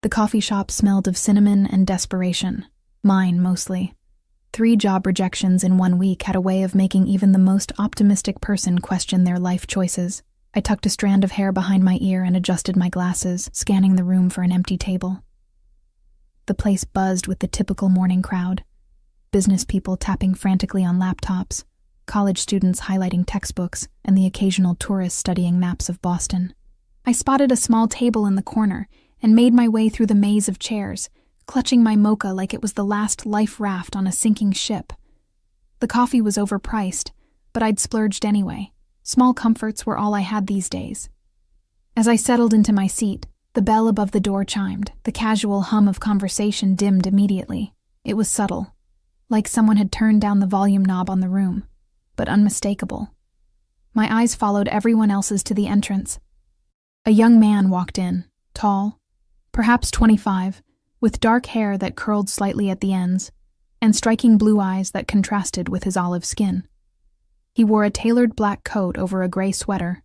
The coffee shop smelled of cinnamon and desperation. Mine, mostly. 3 job rejections in 1 week had a way of making even the most optimistic person question their life choices. I tucked a strand of hair behind my ear and adjusted my glasses, scanning the room for an empty table. The place buzzed with the typical morning crowd. Business people tapping frantically on laptops, college students highlighting textbooks, and the occasional tourist studying maps of Boston. I spotted a small table in the corner and made my way through the maze of chairs, clutching my mocha like it was the last life raft on a sinking ship. The coffee was overpriced, but I'd splurged anyway. Small comforts were all I had these days. As I settled into my seat, the bell above the door chimed. The casual hum of conversation dimmed immediately. It was subtle, like someone had turned down the volume knob on the room, but unmistakable. My eyes followed everyone else's to the entrance. A young man walked in, tall, perhaps 25, with dark hair that curled slightly at the ends, and striking blue eyes that contrasted with his olive skin. He wore a tailored black coat over a gray sweater,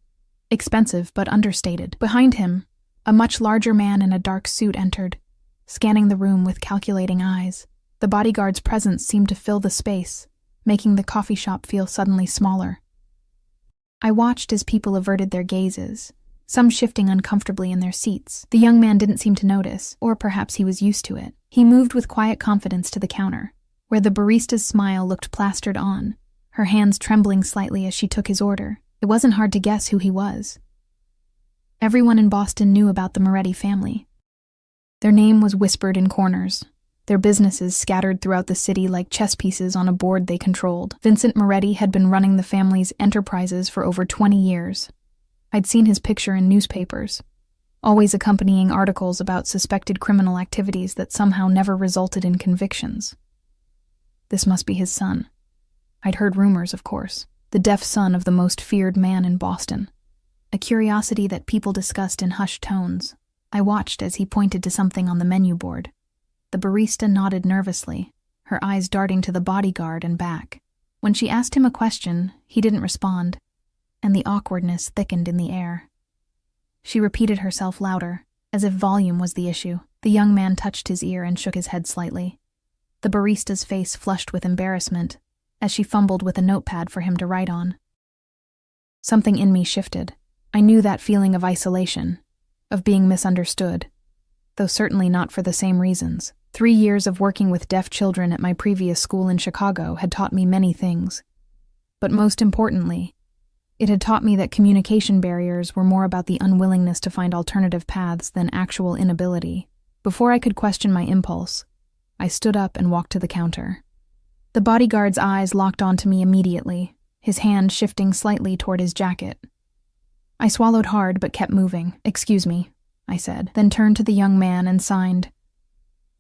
expensive but understated. Behind him, a much larger man in a dark suit entered, scanning the room with calculating eyes. The bodyguard's presence seemed to fill the space, making the coffee shop feel suddenly smaller. I watched as people averted their gazes, some shifting uncomfortably in their seats. The young man didn't seem to notice, or perhaps he was used to it. He moved with quiet confidence to the counter, where the barista's smile looked plastered on, her hands trembling slightly as she took his order. It wasn't hard to guess who he was. Everyone in Boston knew about the Moretti family. Their name was whispered in corners, their businesses scattered throughout the city like chess pieces on a board they controlled. Vincent Moretti had been running the family's enterprises for over 20 years. I'd seen his picture in newspapers, always accompanying articles about suspected criminal activities that somehow never resulted in convictions. This must be his son. I'd heard rumors, of course. The deaf son of the most feared man in Boston. A curiosity that people discussed in hushed tones. I watched as he pointed to something on the menu board. The barista nodded nervously, her eyes darting to the bodyguard and back. When she asked him a question, he didn't respond, and the awkwardness thickened in the air. She repeated herself louder, as if volume was the issue. The young man touched his ear and shook his head slightly. The barista's face flushed with embarrassment, as she fumbled with a notepad for him to write on. Something in me shifted. I knew that feeling of isolation, of being misunderstood, though certainly not for the same reasons. 3 years of working with deaf children at my previous school in Chicago had taught me many things. But most importantly, it had taught me that communication barriers were more about the unwillingness to find alternative paths than actual inability. Before I could question my impulse, I stood up and walked to the counter. The bodyguard's eyes locked onto me immediately, his hand shifting slightly toward his jacket. I swallowed hard but kept moving. "Excuse me," I said, then turned to the young man and signed.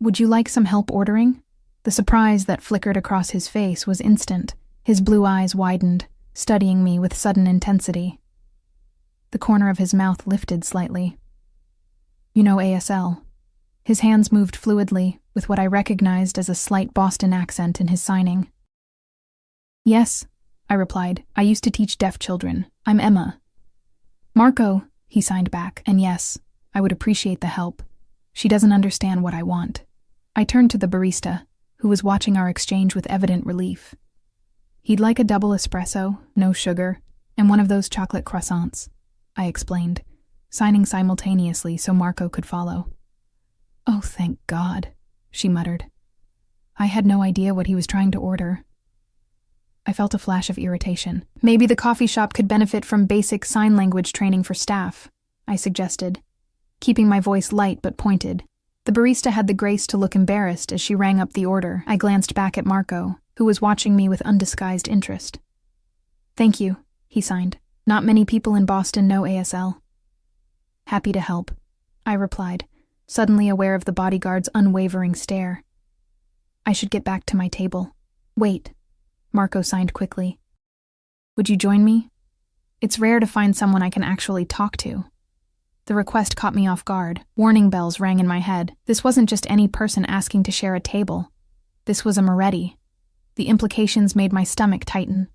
"Would you like some help ordering?" The surprise that flickered across his face was instant. His blue eyes widened, studying me with sudden intensity. The corner of his mouth lifted slightly. "You know ASL." His hands moved fluidly, with what I recognized as a slight Boston accent in his signing. "Yes," I replied. "I used to teach deaf children. I'm Emma." "Marco," he signed back, "and yes, I would appreciate the help. She doesn't understand what I want." I turned to the barista, who was watching our exchange with evident relief. "He'd like a double espresso, no sugar, and one of those chocolate croissants," I explained, signing simultaneously so Marco could follow. "Oh, thank God," she muttered. I had no idea what he was trying to order. I felt a flash of irritation. "Maybe the coffee shop could benefit from basic sign language training for staff," I suggested, keeping my voice light but pointed. The barista had the grace to look embarrassed as she rang up the order. I glanced back at Marco, who was watching me with undisguised interest. "Thank you," he signed. "Not many people in Boston know ASL." "Happy to help," I replied, suddenly aware of the bodyguard's unwavering stare. I should get back to my table. "Wait," Marco signed quickly. "Would you join me? It's rare to find someone I can actually talk to." The request caught me off guard. Warning bells rang in my head. This wasn't just any person asking to share a table. This was a Moretti. The implications made my stomach tighten.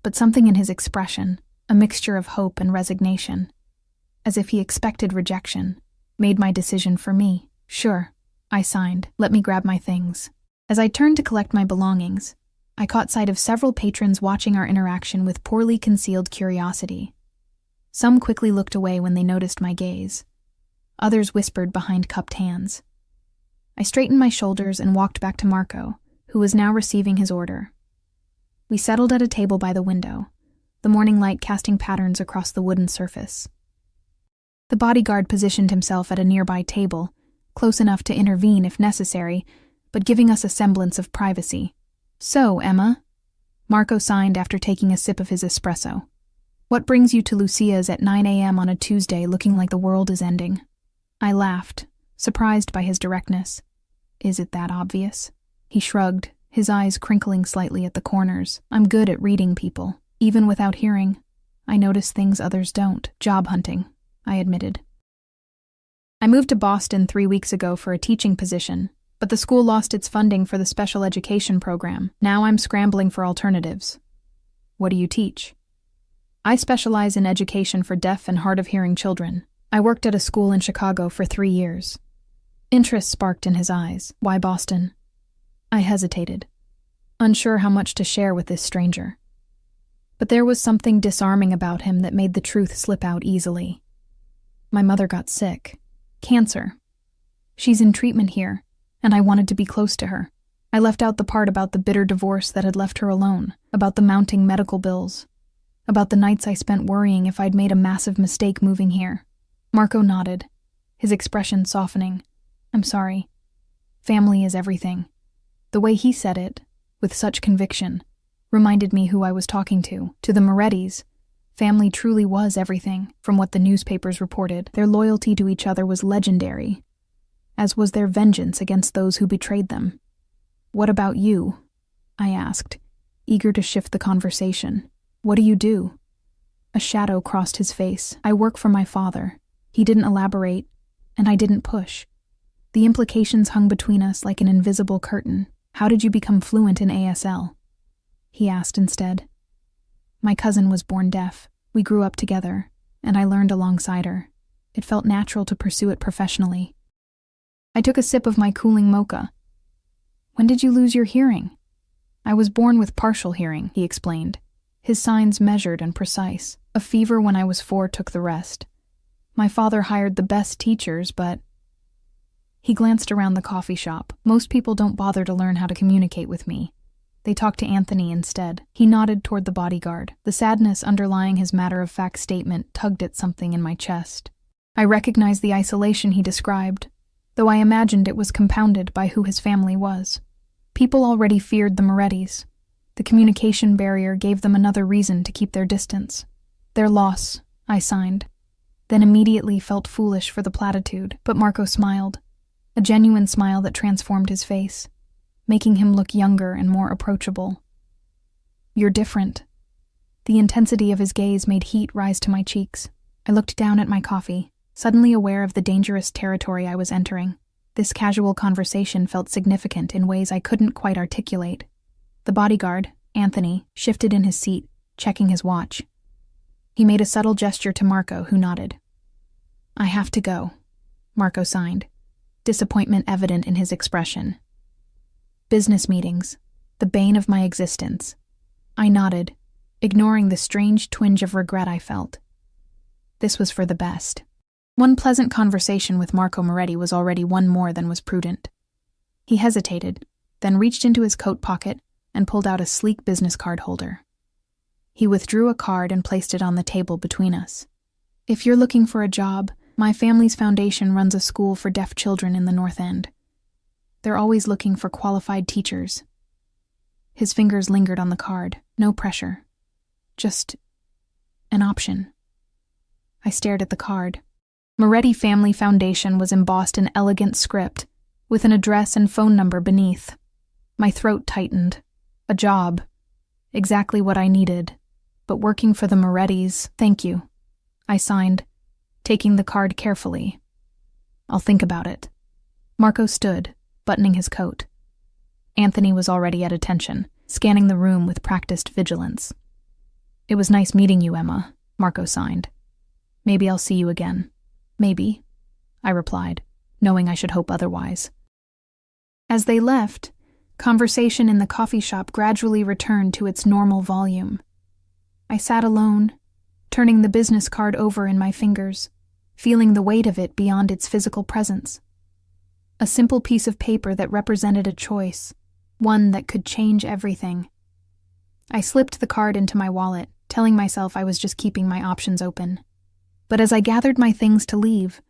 But something in his expression, a mixture of hope and resignation, as if he expected rejection, made my decision for me. Sure, I signed. Let me grab my things. As I turned to collect my belongings, I caught sight of several patrons watching our interaction with poorly concealed curiosity. Some quickly looked away when they noticed my gaze. Others whispered behind cupped hands. I straightened my shoulders and walked back to Marco, who was now receiving his order. We settled at a table by the window, the morning light casting patterns across the wooden surface. The bodyguard positioned himself at a nearby table, close enough to intervene if necessary, but giving us a semblance of privacy. "So, Emma," Marco signed after taking a sip of his espresso. "What brings you to Lucia's at 9 a.m. on a Tuesday looking like the world is ending?" I laughed, surprised by his directness. "Is it that obvious?" He shrugged, his eyes crinkling slightly at the corners. "I'm good at reading people. Even without hearing, I notice things others don't. Job hunting," I admitted. "I moved to Boston 3 weeks ago for a teaching position, but the school lost its funding for the special education program. Now I'm scrambling for alternatives." "What do you teach?" "I specialize in education for deaf and hard-of-hearing children. I worked at a school in Chicago for 3 years. Interest sparked in his eyes. "Why Boston?" I hesitated, unsure how much to share with this stranger. But there was something disarming about him that made the truth slip out easily. "My mother got sick. Cancer. She's in treatment here, and I wanted to be close to her." I left out the part about the bitter divorce that had left her alone, about the mounting medical bills, about the nights I spent worrying if I'd made a massive mistake moving here. Marco nodded, his expression softening. "I'm sorry. Family is everything." The way he said it, with such conviction, reminded me who I was talking to. To the Morettis, family truly was everything. From what the newspapers reported, their loyalty to each other was legendary, as was their vengeance against those who betrayed them. "What about you?" I asked, eager to shift the conversation. "What do you do?" A shadow crossed his face. "I work for my father." He didn't elaborate, and I didn't push. The implications hung between us like an invisible curtain. "How did you become fluent in ASL?" he asked instead. "My cousin was born deaf. We grew up together, and I learned alongside her. It felt natural to pursue it professionally." I took a sip of my cooling mocha. "When did you lose your hearing?" "I was born with partial hearing," he explained, his signs measured and precise. "A fever when I was 4 took the rest. My father hired the best teachers, but..." He glanced around the coffee shop. "Most people don't bother to learn how to communicate with me. They talk to Anthony instead." He nodded toward the bodyguard. The sadness underlying his matter-of-fact statement tugged at something in my chest. I recognized the isolation he described, though I imagined it was compounded by who his family was. People already feared the Morettis. The communication barrier gave them another reason to keep their distance. "Their loss," I signed, then immediately felt foolish for the platitude. But Marco smiled, a genuine smile that transformed his face, making him look younger and more approachable. "You're different." The intensity of his gaze made heat rise to my cheeks. I looked down at my coffee, suddenly aware of the dangerous territory I was entering. This casual conversation felt significant in ways I couldn't quite articulate. The bodyguard, Anthony, shifted in his seat, checking his watch. He made a subtle gesture to Marco, who nodded. "I have to go," Marco signed, disappointment evident in his expression. "Business meetings, the bane of my existence." I nodded, ignoring the strange twinge of regret I felt. This was for the best. One pleasant conversation with Marco Moretti was already one more than was prudent. He hesitated, then reached into his coat pocket and pulled out a sleek business card holder. He withdrew a card and placed it on the table between us. "If you're looking for a job, my family's foundation runs a school for deaf children in the North End. They're always looking for qualified teachers." His fingers lingered on the card. No pressure. Just an option. I stared at the card. Moretti Family Foundation was embossed in elegant script, with an address and phone number beneath. My throat tightened. A job. Exactly what I needed. But working for the Morettis, thank you. I signed, taking the card carefully. "I'll think about it." Marco stood, buttoning his coat. Anthony was already at attention, scanning the room with practiced vigilance. "It was nice meeting you, Emma," Marco signed. "Maybe I'll see you again." "Maybe," I replied. knowing I should hope otherwise. As they left, conversation in the coffee shop gradually returned to its normal volume. I sat alone, turning the business card over in my fingers, feeling the weight of it beyond its physical presence. A simple piece of paper that represented a choice, one that could change everything. I slipped the card into my wallet, telling myself I was just keeping my options open. But as I gathered my things to leave,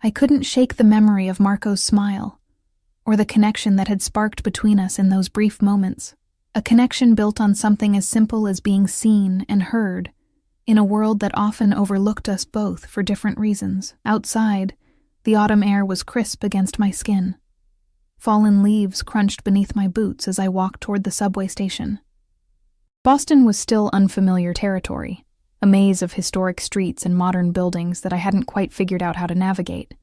I couldn't shake the memory of Marco's smile, or the connection that had sparked between us in those brief moments. A connection built on something as simple as being seen and heard, in a world that often overlooked us both for different reasons. Outside, the autumn air was crisp against my skin. Fallen leaves crunched beneath my boots as I walked toward the subway station. Boston was still unfamiliar territory, a maze of historic streets and modern buildings that I hadn't quite figured out how to navigate.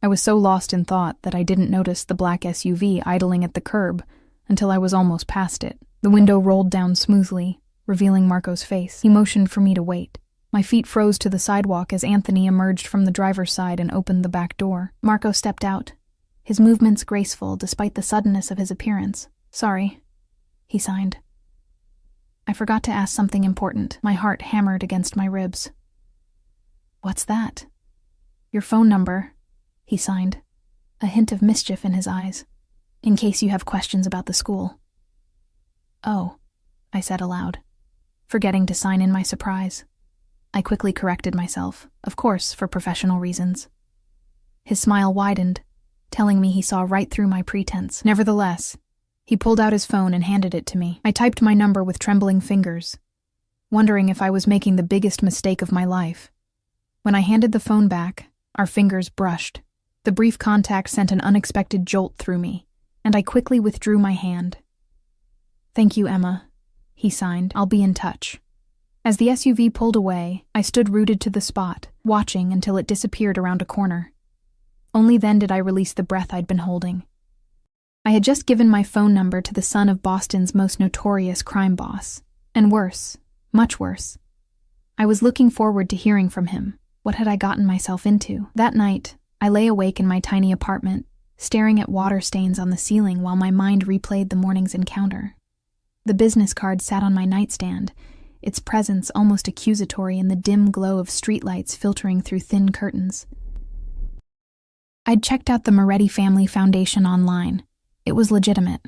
I was so lost in thought that I didn't notice the black SUV idling at the curb until I was almost past it. The window rolled down smoothly, revealing Marco's face. He motioned for me to wait. My feet froze to the sidewalk as Anthony emerged from the driver's side and opened the back door. Marco stepped out, his movements graceful despite the suddenness of his appearance. "Sorry," he signed. "I forgot to ask something important." My heart hammered against my ribs. "What's that?" "Your phone number," he signed, a hint of mischief in his eyes, "in case you have questions about the school." "Oh," I said aloud, forgetting to sign in my surprise. I quickly corrected myself, of course, for professional reasons. His smile widened, telling me he saw right through my pretense. Nevertheless, he pulled out his phone and handed it to me. I typed my number with trembling fingers, wondering if I was making the biggest mistake of my life. When I handed the phone back, our fingers brushed. The brief contact sent an unexpected jolt through me, and I quickly withdrew my hand. "Thank you, Emma," he signed. "I'll be in touch." As the SUV pulled away, I stood rooted to the spot, watching until it disappeared around a corner. Only then did I release the breath I'd been holding. I had just given my phone number to the son of Boston's most notorious crime boss. And worse, much worse. I was looking forward to hearing from him. What had I gotten myself into? That night, I lay awake in my tiny apartment, staring at water stains on the ceiling while my mind replayed the morning's encounter. The business card sat on my nightstand, its presence almost accusatory in the dim glow of streetlights filtering through thin curtains. I'd checked out the Moretti Family Foundation online. It was legitimate.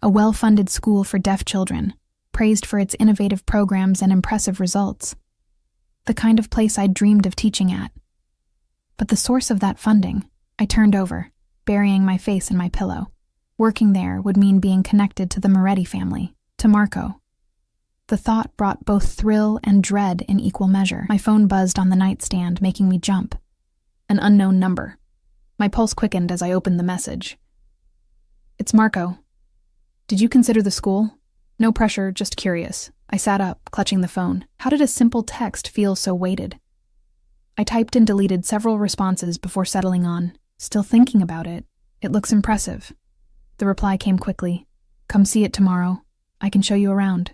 A well-funded school for deaf children, praised for its innovative programs and impressive results. The kind of place I'd dreamed of teaching at. But the source of that funding, I turned over, burying my face in my pillow. Working there would mean being connected to the Moretti family, to Marco. The thought brought both thrill and dread in equal measure. My phone buzzed on the nightstand, making me jump. An unknown number. My pulse quickened as I opened the message. "It's Marco. Did you consider the school?" "No pressure, just curious." I sat up, clutching the phone. How did a simple text feel so weighted? I typed and deleted several responses before settling on. "Still thinking about it. It looks impressive." The reply came quickly. "Come see it tomorrow. I can show you around.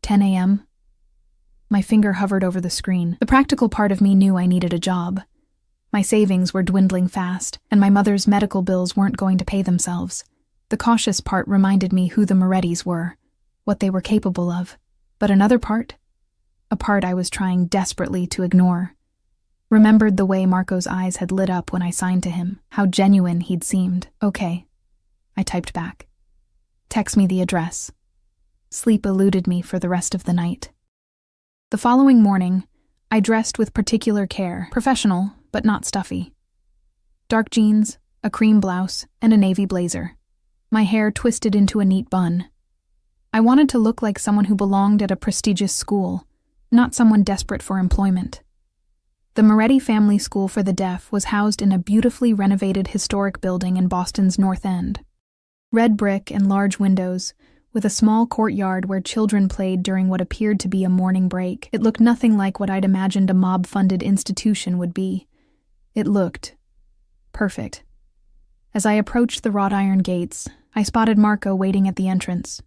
10 a.m. My finger hovered over the screen. The practical part of me knew I needed a job. My savings were dwindling fast, and my mother's medical bills weren't going to pay themselves. The cautious part reminded me who the Morettis were, what they were capable of. But another part? A part I was trying desperately to ignore. Remembered the way Marco's eyes had lit up when I signed to him, how genuine he'd seemed. "Okay," I typed back. "Text me the address." Sleep eluded me for the rest of the night. The following morning, I dressed with particular care, professional, but not stuffy. Dark jeans, a cream blouse, and a navy blazer. My hair twisted into a neat bun. I wanted to look like someone who belonged at a prestigious school, not someone desperate for employment. The Moretti Family School for the Deaf was housed in a beautifully renovated historic building in Boston's North End. Red brick and large windows, with a small courtyard where children played during what appeared to be a morning break. It looked nothing like what I'd imagined a mob-funded institution would be. It looked perfect. As I approached the wrought iron gates, I spotted Marco waiting at the entrance.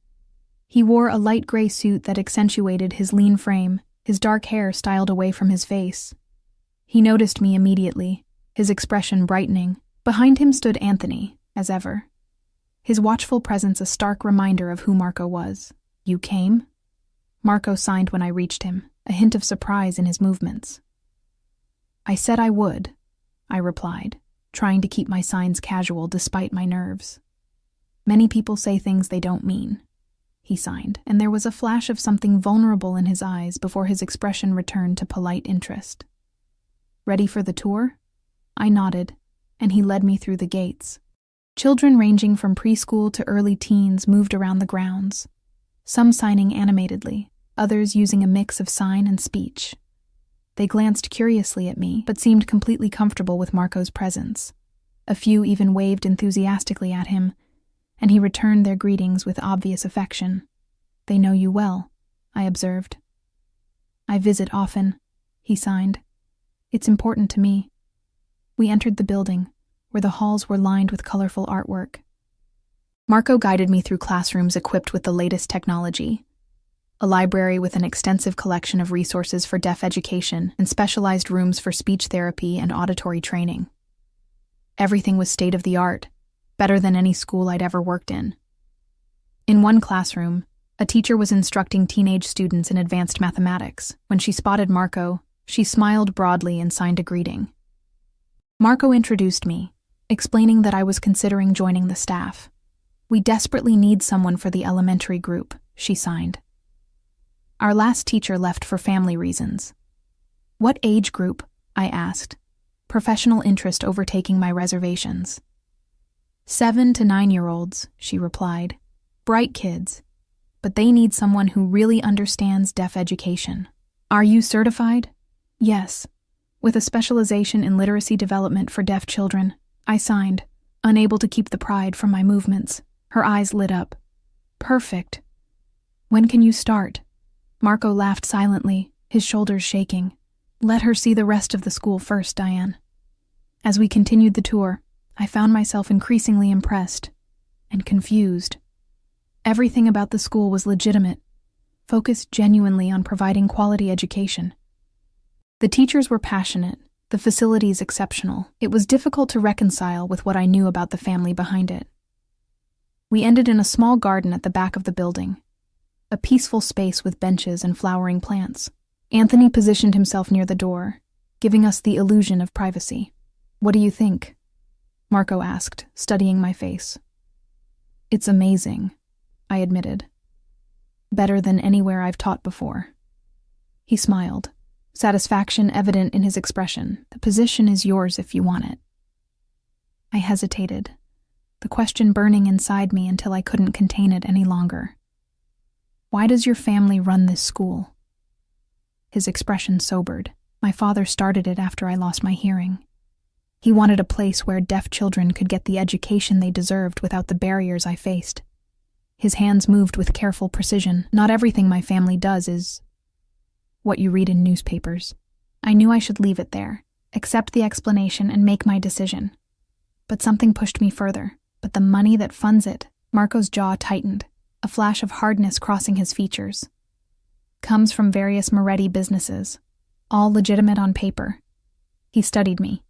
He wore a light gray suit that accentuated his lean frame, his dark hair styled away from his face. He noticed me immediately, his expression brightening, Behind him stood Anthony, as ever. His watchful presence a stark reminder of who Marco was. "You came?" Marco signed when I reached him, a hint of surprise in his movements. "I said I would," I replied, trying to keep my signs casual despite my nerves. "Many people say things they don't mean." He signed, and there was a flash of something vulnerable in his eyes before his expression returned to polite interest. "Ready for the tour?" I nodded, and he led me through the gates. Children ranging from preschool to early teens moved around the grounds, some signing animatedly, others using a mix of sign and speech. They glanced curiously at me, but seemed completely comfortable with Marco's presence. A few even waved enthusiastically at him, and he returned their greetings with obvious affection. "They know you well," I observed. "I visit often," he signed. "It's important to me." We entered the building, where the halls were lined with colorful artwork. Marco guided me through classrooms equipped with the latest technology, a library with an extensive collection of resources for deaf education and specialized rooms for speech therapy and auditory training. Everything was state-of-the-art, better than any school I'd ever worked in. In one classroom, a teacher was instructing teenage students in advanced mathematics. When she spotted Marco, she smiled broadly and signed a greeting. Marco introduced me, explaining that I was considering joining the staff. "We desperately need someone for the elementary group," she signed. Our last teacher left for family reasons. "What age group?" I asked, professional interest overtaking my reservations. 7 to 9-year-olds, she replied. "Bright kids, but they need someone who really understands deaf education." "Are you certified?" "Yes, with a specialization in literacy development for deaf children," I signed, unable to keep the pride from my movements. Her eyes lit up. "Perfect. When can you start?" Marco laughed silently, his shoulders shaking. "Let her see the rest of the school first, Diane." As we continued the tour, I found myself increasingly impressed and confused. Everything about the school was legitimate, focused genuinely on providing quality education. The teachers were passionate, the facilities exceptional. It was difficult to reconcile with what I knew about the family behind it. We ended in a small garden at the back of the building, a peaceful space with benches and flowering plants. Anthony positioned himself near the door, giving us the illusion of privacy. "What do you think?" Marco asked, studying my face. "It's amazing," I admitted. "Better than anywhere I've taught before." He smiled, satisfaction evident in his expression. "The position is yours if you want it." I hesitated, the question burning inside me until I couldn't contain it any longer. "Why does your family run this school?" His expression sobered. "My father started it after I lost my hearing. He wanted a place where deaf children could get the education they deserved without the barriers I faced." His hands moved with careful precision. "Not everything my family does is what you read in newspapers." I knew I should leave it there, accept the explanation, and make my decision. But something pushed me further. "But the money that funds it," Marco's jaw tightened, a flash of hardness crossing his features, "comes from various Moretti businesses, all legitimate on paper." He studied me.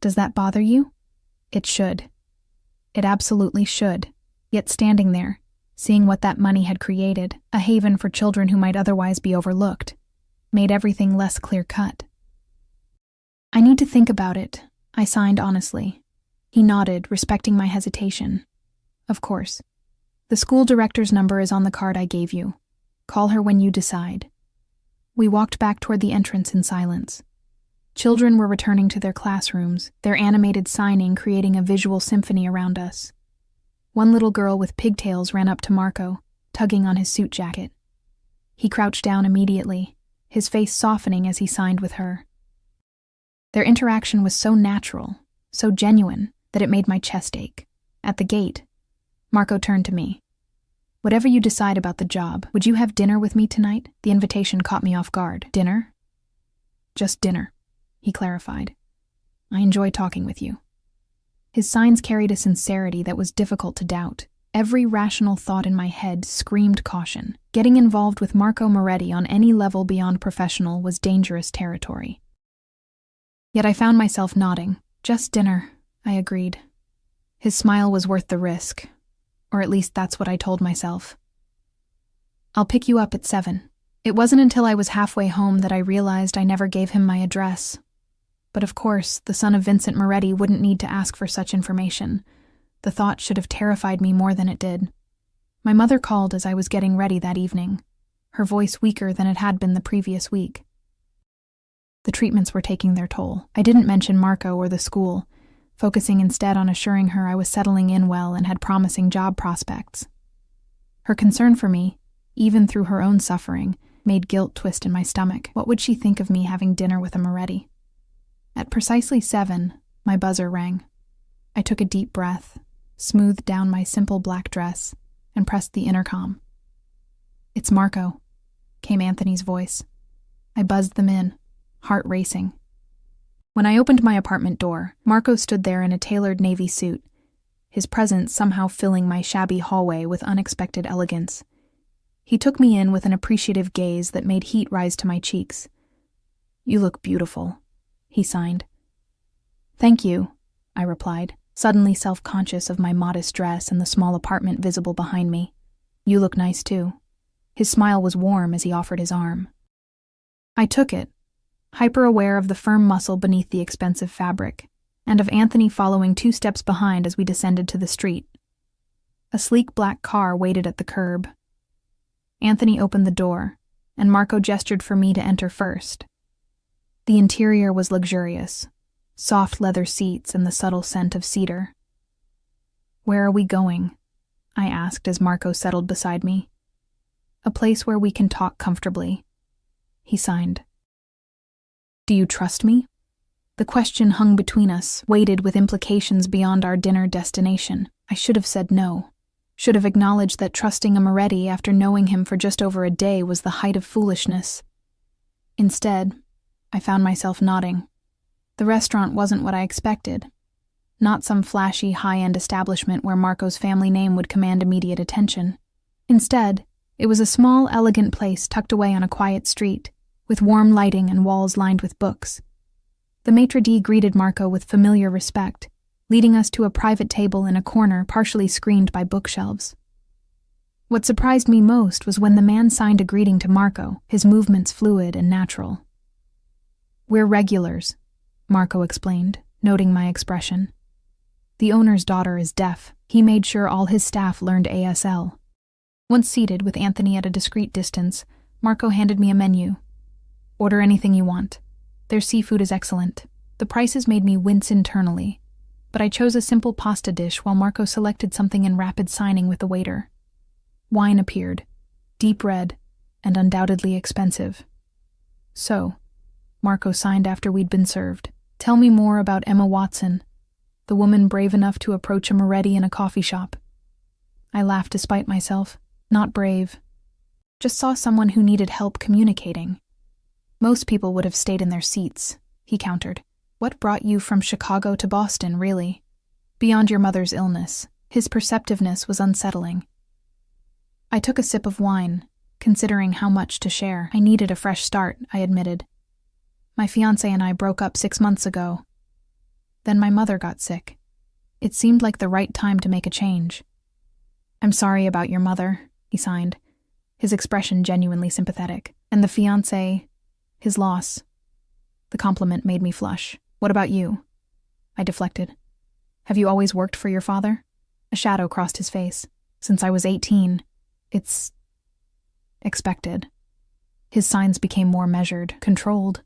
"Does that bother you?" "It should. It absolutely should." Yet standing there, seeing what that money had created, a haven for children who might otherwise be overlooked, made everything less clear-cut. "I need to think about it," I signed honestly. He nodded, respecting my hesitation. "Of course. The school director's number is on the card I gave you. Call her when you decide." We walked back toward the entrance in silence. Children were returning to their classrooms, their animated signing creating a visual symphony around us. One little girl with pigtails ran up to Marco, tugging on his suit jacket. He crouched down immediately, his face softening as he signed with her. Their interaction was so natural, so genuine, that it made my chest ache. At the gate, Marco turned to me. "Whatever you decide about the job, would you have dinner with me tonight?" The invitation caught me off guard. "Dinner?" "Just dinner," he clarified. "I enjoy talking with you." His signs carried a sincerity that was difficult to doubt. Every rational thought in my head screamed caution. Getting involved with Marco Moretti on any level beyond professional was dangerous territory. Yet I found myself nodding. "Just dinner," I agreed. His smile was worth the risk, or at least that's what I told myself. I'll pick you up at 7. It wasn't until I was halfway home that I realized I never gave him my address. But of course, the son of Vincent Moretti wouldn't need to ask for such information. The thought should have terrified me more than it did. My mother called as I was getting ready that evening, her voice weaker than it had been the previous week. The treatments were taking their toll. I didn't mention Marco or the school, focusing instead on assuring her I was settling in well and had promising job prospects. Her concern for me, even through her own suffering, made guilt twist in my stomach. What would she think of me having dinner with a Moretti? At precisely 7, my buzzer rang. I took a deep breath, smoothed down my simple black dress, and pressed the intercom. "It's Marco," came Anthony's voice. I buzzed them in, heart racing. When I opened my apartment door, Marco stood there in a tailored navy suit, his presence somehow filling my shabby hallway with unexpected elegance. He took me in with an appreciative gaze that made heat rise to my cheeks. "You look beautiful," he signed. "Thank you," I replied, suddenly self-conscious of my modest dress and the small apartment visible behind me. "You look nice too." His smile was warm as he offered his arm. I took it, hyper-aware of the firm muscle beneath the expensive fabric, and of Anthony following 2 steps behind as we descended to the street. A sleek black car waited at the curb. Anthony opened the door, and Marco gestured for me to enter first. The interior was luxurious, soft leather seats and the subtle scent of cedar. "Where are we going?" I asked as Marco settled beside me. "A place where we can talk comfortably," he signed. "Do you trust me?" The question hung between us, weighted with implications beyond our dinner destination. I should have said no. Should have acknowledged that trusting a Moretti after knowing him for just over a day was the height of foolishness. Instead, I found myself nodding. The restaurant wasn't what I expected. Not some flashy, high-end establishment where Marco's family name would command immediate attention. Instead, it was a small, elegant place tucked away on a quiet street, with warm lighting and walls lined with books. The maitre d' greeted Marco with familiar respect, leading us to a private table in a corner partially screened by bookshelves. What surprised me most was when the man signed a greeting to Marco, his movements fluid and natural. "We're regulars," Marco explained, noting my expression. "The owner's daughter is deaf. He made sure all his staff learned ASL." Once seated with Anthony at a discreet distance, Marco handed me a menu. "Order anything you want. Their seafood is excellent." The prices made me wince internally, but I chose a simple pasta dish while Marco selected something in rapid signing with the waiter. Wine appeared, deep red, and undoubtedly expensive. "So," Marco signed after we'd been served, "tell me more about Emma Watson, the woman brave enough to approach a Moretti in a coffee shop." I laughed despite myself. Not brave. Just saw someone who needed help communicating. "Most people would have stayed in their seats," he countered. "What brought you from Chicago to Boston, really?" "Beyond your mother's illness." His perceptiveness was unsettling. I took a sip of wine, considering how much to share. I needed a fresh start, I admitted. "My fiancé and I broke up 6 months ago. Then my mother got sick. It seemed like the right time to make a change." "I'm sorry about your mother," he signed, his expression genuinely sympathetic. "And the fiancé, his loss." The compliment made me flush. "What about you?" I deflected. "Have you always worked for your father?" A shadow crossed his face. "Since I was 18. It's expected." His signs became more measured, controlled.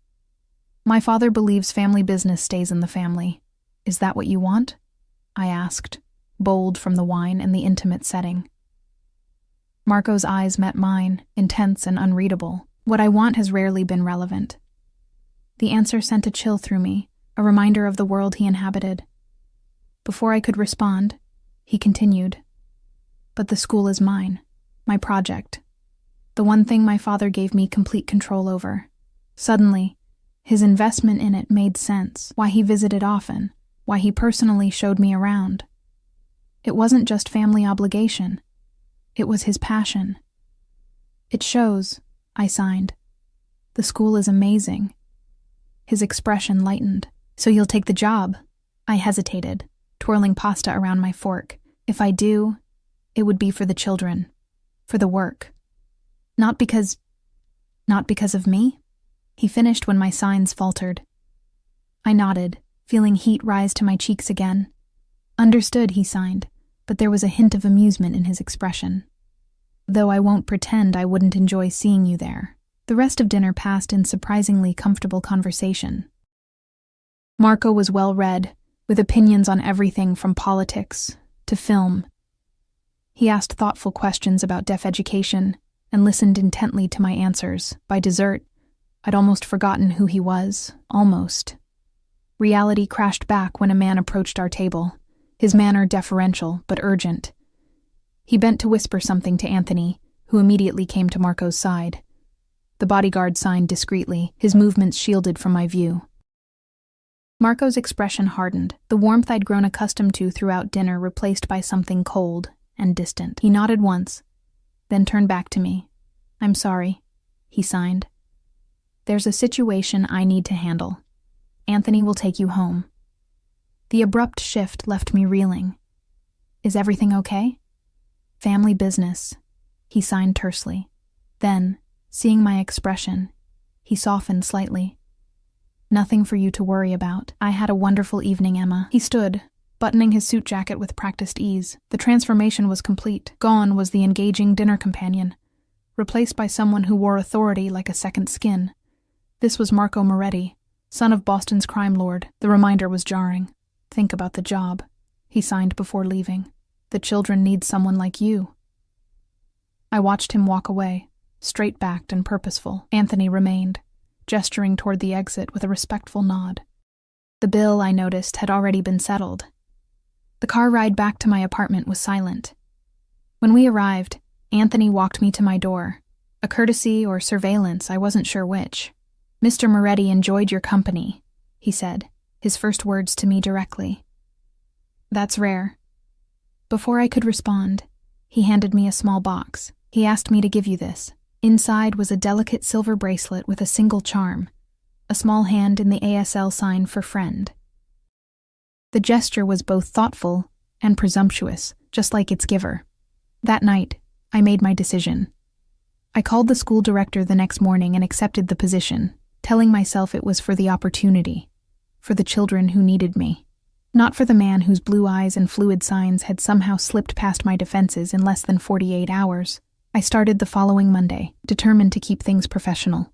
"My father believes family business stays in the family. Is that what you want?" I asked, bold from the wine and the intimate setting. Marco's eyes met mine, intense and unreadable. What I want has rarely been relevant. The answer sent a chill through me, a reminder of the world he inhabited. Before I could respond, he continued. "But the school is mine, my project. The one thing my father gave me complete control over. Suddenly, his investment in it made sense, why he visited often, why he personally showed me around. It wasn't just family obligation. It was his passion." "It shows," I signed. "The school is amazing." His expression lightened. "So you'll take the job?" I hesitated, twirling pasta around my fork. If I do, it would be for the children, for the work. Not because of me? He finished when my signs faltered. I nodded, feeling heat rise to my cheeks again. Understood, he signed, but there was a hint of amusement in his expression. Though I won't pretend I wouldn't enjoy seeing you there. The rest of dinner passed in surprisingly comfortable conversation. Marco was well-read, with opinions on everything from politics to film. He asked thoughtful questions about deaf education and listened intently to my answers. By dessert, I'd almost forgotten who he was. Almost. Reality crashed back when a man approached our table, his manner deferential but urgent. He bent to whisper something to Anthony, who immediately came to Marco's side. The bodyguard signed discreetly, his movements shielded from my view. Marco's expression hardened, the warmth I'd grown accustomed to throughout dinner replaced by something cold and distant. He nodded once, then turned back to me. "I'm sorry," he signed. "There's a situation I need to handle. Anthony will take you home." The abrupt shift left me reeling. "Is everything okay?" "Family business," he signed tersely. Then, seeing my expression, he softened slightly. "Nothing for you to worry about. I had a wonderful evening, Emma." He stood, buttoning his suit jacket with practiced ease. The transformation was complete. Gone was the engaging dinner companion, replaced by someone who wore authority like a second skin. This was Marco Moretti, son of Boston's crime lord. The reminder was jarring. "Think about the job," he signed before leaving. "The children need someone like you." I watched him walk away, straight-backed and purposeful. Anthony remained, gesturing toward the exit with a respectful nod. The bill, I noticed, had already been settled. The car ride back to my apartment was silent. When we arrived, Anthony walked me to my door. A courtesy or surveillance, I wasn't sure which. "Mr. Moretti enjoyed your company," he said, his first words to me directly. "That's rare." Before I could respond, he handed me a small box. He asked me to give you this. Inside was a delicate silver bracelet with a single charm, a small hand in the ASL sign for friend. The gesture was both thoughtful and presumptuous, just like its giver. That night, I made my decision. I called the school director the next morning and accepted the position, telling myself it was for the opportunity, for the children who needed me. Not for the man whose blue eyes and fluid signs had somehow slipped past my defenses in less than 48 hours. I started the following Monday, determined to keep things professional.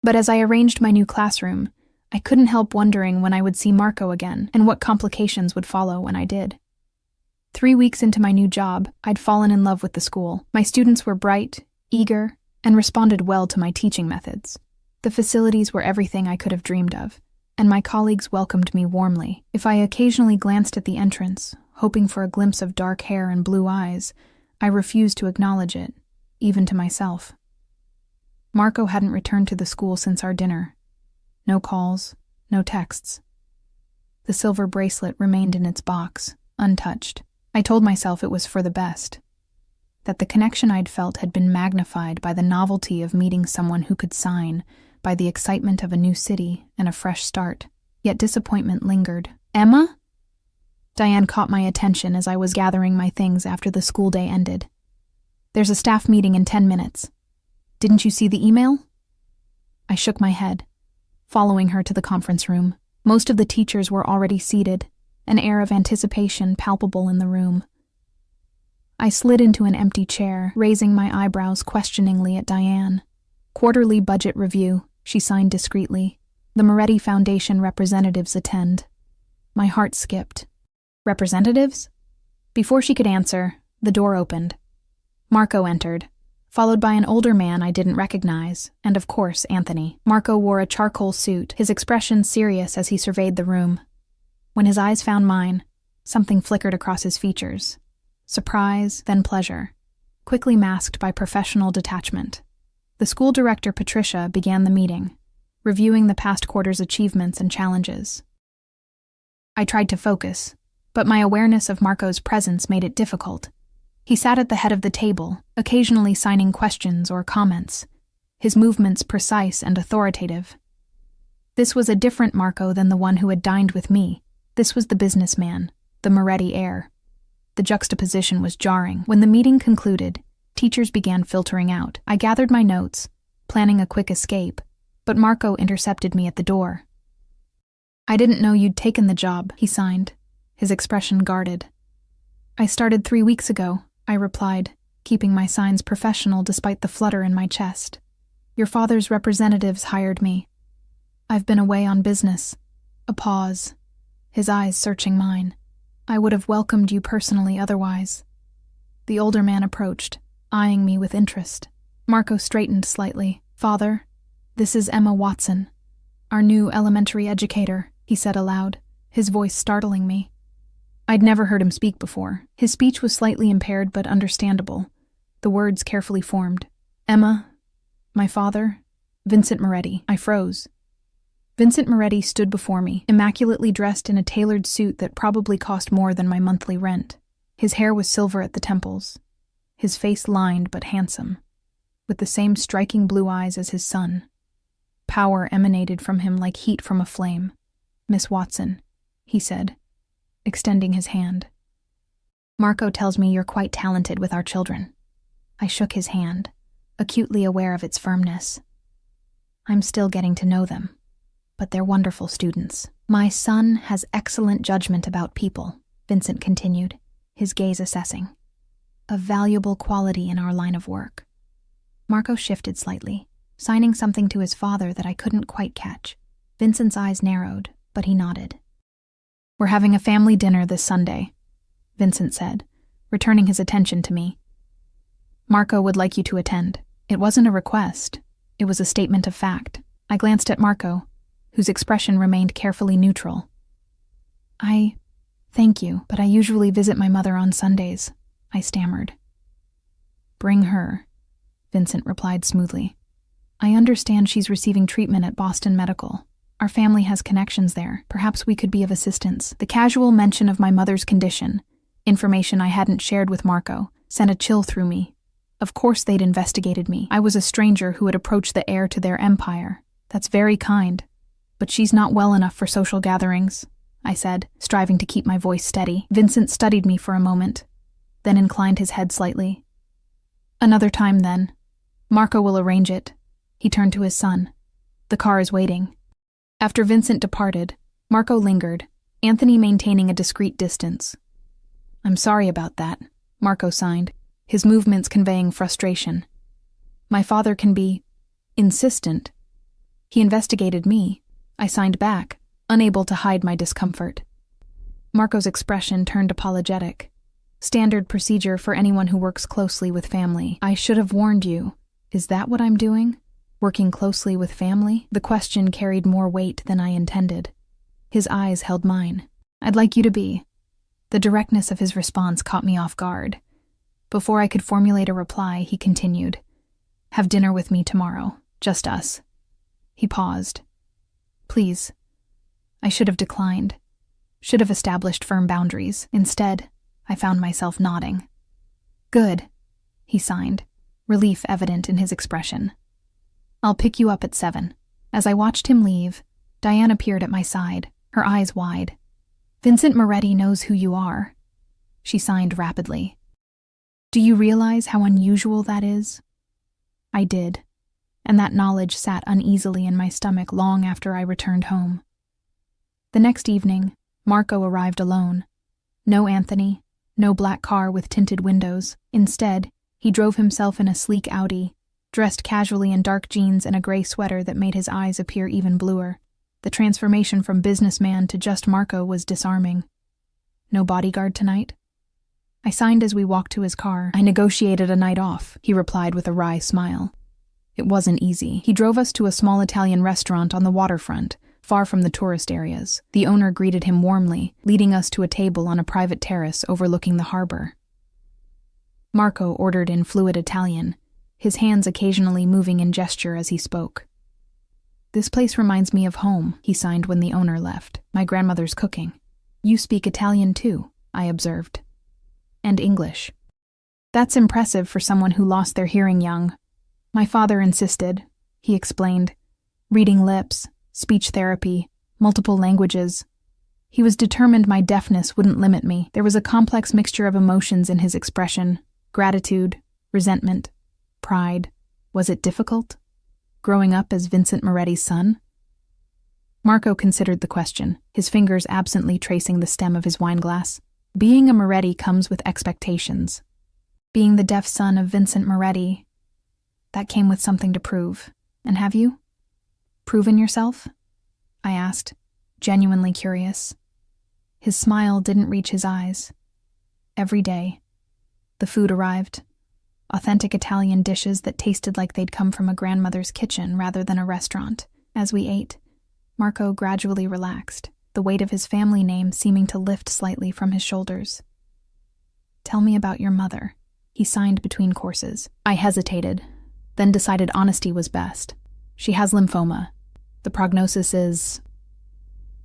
But as I arranged my new classroom, I couldn't help wondering when I would see Marco again and what complications would follow when I did. 3 weeks into my new job, I'd fallen in love with the school. My students were bright, eager, and responded well to my teaching methods. The facilities were everything I could have dreamed of, and my colleagues welcomed me warmly. If I occasionally glanced at the entrance, hoping for a glimpse of dark hair and blue eyes, I refused to acknowledge it, even to myself. Marco hadn't returned to the school since our dinner. No calls, no texts. The silver bracelet remained in its box, untouched. I told myself it was for the best, that the connection I'd felt had been magnified by the novelty of meeting someone who could sign, by the excitement of a new city and a fresh start. Yet disappointment lingered. "Emma?" Diane caught my attention as I was gathering my things after the school day ended. "There's a staff meeting in 10 minutes. Didn't you see the email?" I shook my head, following her to the conference room. Most of the teachers were already seated, an air of anticipation palpable in the room. I slid into an empty chair, raising my eyebrows questioningly at Diane. "Quarterly budget review," she signed discreetly. "The Moretti Foundation representatives attend." My heart skipped. "Representatives?" Before she could answer, the door opened. Marco entered, followed by an older man I didn't recognize, and of course, Anthony. Marco wore a charcoal suit, his expression serious as he surveyed the room. When his eyes found mine, something flickered across his features. Surprise, then pleasure, quickly masked by professional detachment. The school director, Patricia, began the meeting, reviewing the past quarter's achievements and challenges. I tried to focus, but my awareness of Marco's presence made it difficult. He sat at the head of the table, occasionally signing questions or comments, his movements precise and authoritative. This was a different Marco than the one who had dined with me, This was the businessman, the Moretti heir. The juxtaposition was jarring. When the meeting concluded, teachers began filtering out. I gathered my notes, planning a quick escape, but Marco intercepted me at the door. "I didn't know you'd taken the job," he signed, his expression guarded. "I started 3 weeks ago," I replied, keeping my signs professional despite the flutter in my chest. "Your father's representatives hired me. I've been away on business." A pause, his eyes searching mine. "I would have welcomed you personally otherwise." The older man approached, eyeing me with interest. Marco straightened slightly. "Father, this is Emma Watson, our new elementary educator," he said aloud, his voice startling me. I'd never heard him speak before. His speech was slightly impaired but understandable, the words carefully formed. "Emma, my father, Vincent Moretti." I froze. Vincent Moretti stood before me, immaculately dressed in a tailored suit that probably cost more than my monthly rent. His hair was silver at the temples, his face lined but handsome, with the same striking blue eyes as his son. Power emanated from him like heat from a flame. "Miss Watson," he said, extending his hand. "Marco tells me you're quite talented with our children." I shook his hand, acutely aware of its firmness. "I'm still getting to know them, but they're wonderful students. My son has excellent judgment about people," Vincent continued, his gaze assessing. "A valuable quality in our line of work." Marco shifted slightly, signing something to his father that I couldn't quite catch. Vincent's eyes narrowed, but he nodded. "We're having a family dinner this Sunday," Vincent said, returning his attention to me. "Marco would like you to attend." It wasn't a request, it was a statement of fact. I glanced at Marco, whose expression remained carefully neutral. Thank you, but I usually visit my mother on Sundays," I stammered. "Bring her," Vincent replied smoothly. "I understand she's receiving treatment at Boston Medical. Our family has connections there. Perhaps we could be of assistance." The casual mention of my mother's condition, information I hadn't shared with Marco, sent a chill through me. Of course they'd investigated me. I was a stranger who had approached the heir to their empire. "That's very kind, but she's not well enough for social gatherings," I said, striving to keep my voice steady. Vincent studied me for a moment, then inclined his head slightly. "Another time, then. Marco will arrange it." He turned to his son. "The car is waiting." After Vincent departed, Marco lingered, Anthony maintaining a discreet distance. "I'm sorry about that," Marco signed, his movements conveying frustration. "My father can be insistent." "He investigated me," I signed back, unable to hide my discomfort. Marco's expression turned apologetic. "Standard procedure for anyone who works closely with family." "I should have warned you. Is that what I'm doing? Working closely with family?" The question carried more weight than I intended. His eyes held mine. "I'd like you to be." The directness of his response caught me off guard. Before I could formulate a reply, he continued, "Have dinner with me tomorrow. Just us." He paused. "Please." I should have declined. Should have established firm boundaries. Instead, I found myself nodding. "Good," he signed, relief evident in his expression. "I'll pick you up at 7. As I watched him leave, Diane appeared at my side, her eyes wide. "Vincent Moretti knows who you are," she signed rapidly. "Do you realize how unusual that is?" I did, and that knowledge sat uneasily in my stomach long after I returned home. The next evening, Marco arrived alone. No Anthony, no black car with tinted windows. Instead, he drove himself in a sleek Audi, dressed casually in dark jeans and a gray sweater that made his eyes appear even bluer. The transformation from businessman to just Marco was disarming. "No bodyguard tonight?" I signed as we walked to his car. "I negotiated a night off," he replied with a wry smile. It wasn't easy. He drove us to a small Italian restaurant on the waterfront, far from the tourist areas. The owner greeted him warmly, leading us to a table on a private terrace overlooking the harbor. Marco ordered in fluid Italian, his hands occasionally moving in gesture as he spoke. "This place reminds me of home," he signed when the owner left. "My grandmother's cooking." "You speak Italian too," I observed. "And English." "That's impressive for someone who lost their hearing young." "My father insisted," he explained. "Reading lips, speech therapy, multiple languages." He was determined my deafness wouldn't limit me. There was a complex mixture of emotions in his expression: gratitude, resentment, pride. Was it difficult, growing up as Vincent Moretti's son? Marco considered the question, his fingers absently tracing the stem of his wineglass. Being a Moretti comes with expectations. Being the deaf son of Vincent Moretti, that came with something to prove. And have you proven yourself? I asked, genuinely curious. His smile didn't reach his eyes. Every day, the food arrived. Authentic Italian dishes that tasted like they'd come from a grandmother's kitchen rather than a restaurant. As we ate, Marco gradually relaxed, the weight of his family name seeming to lift slightly from his shoulders. Tell me about your mother, he signed between courses. I hesitated, then decided honesty was best. She has lymphoma. The prognosis is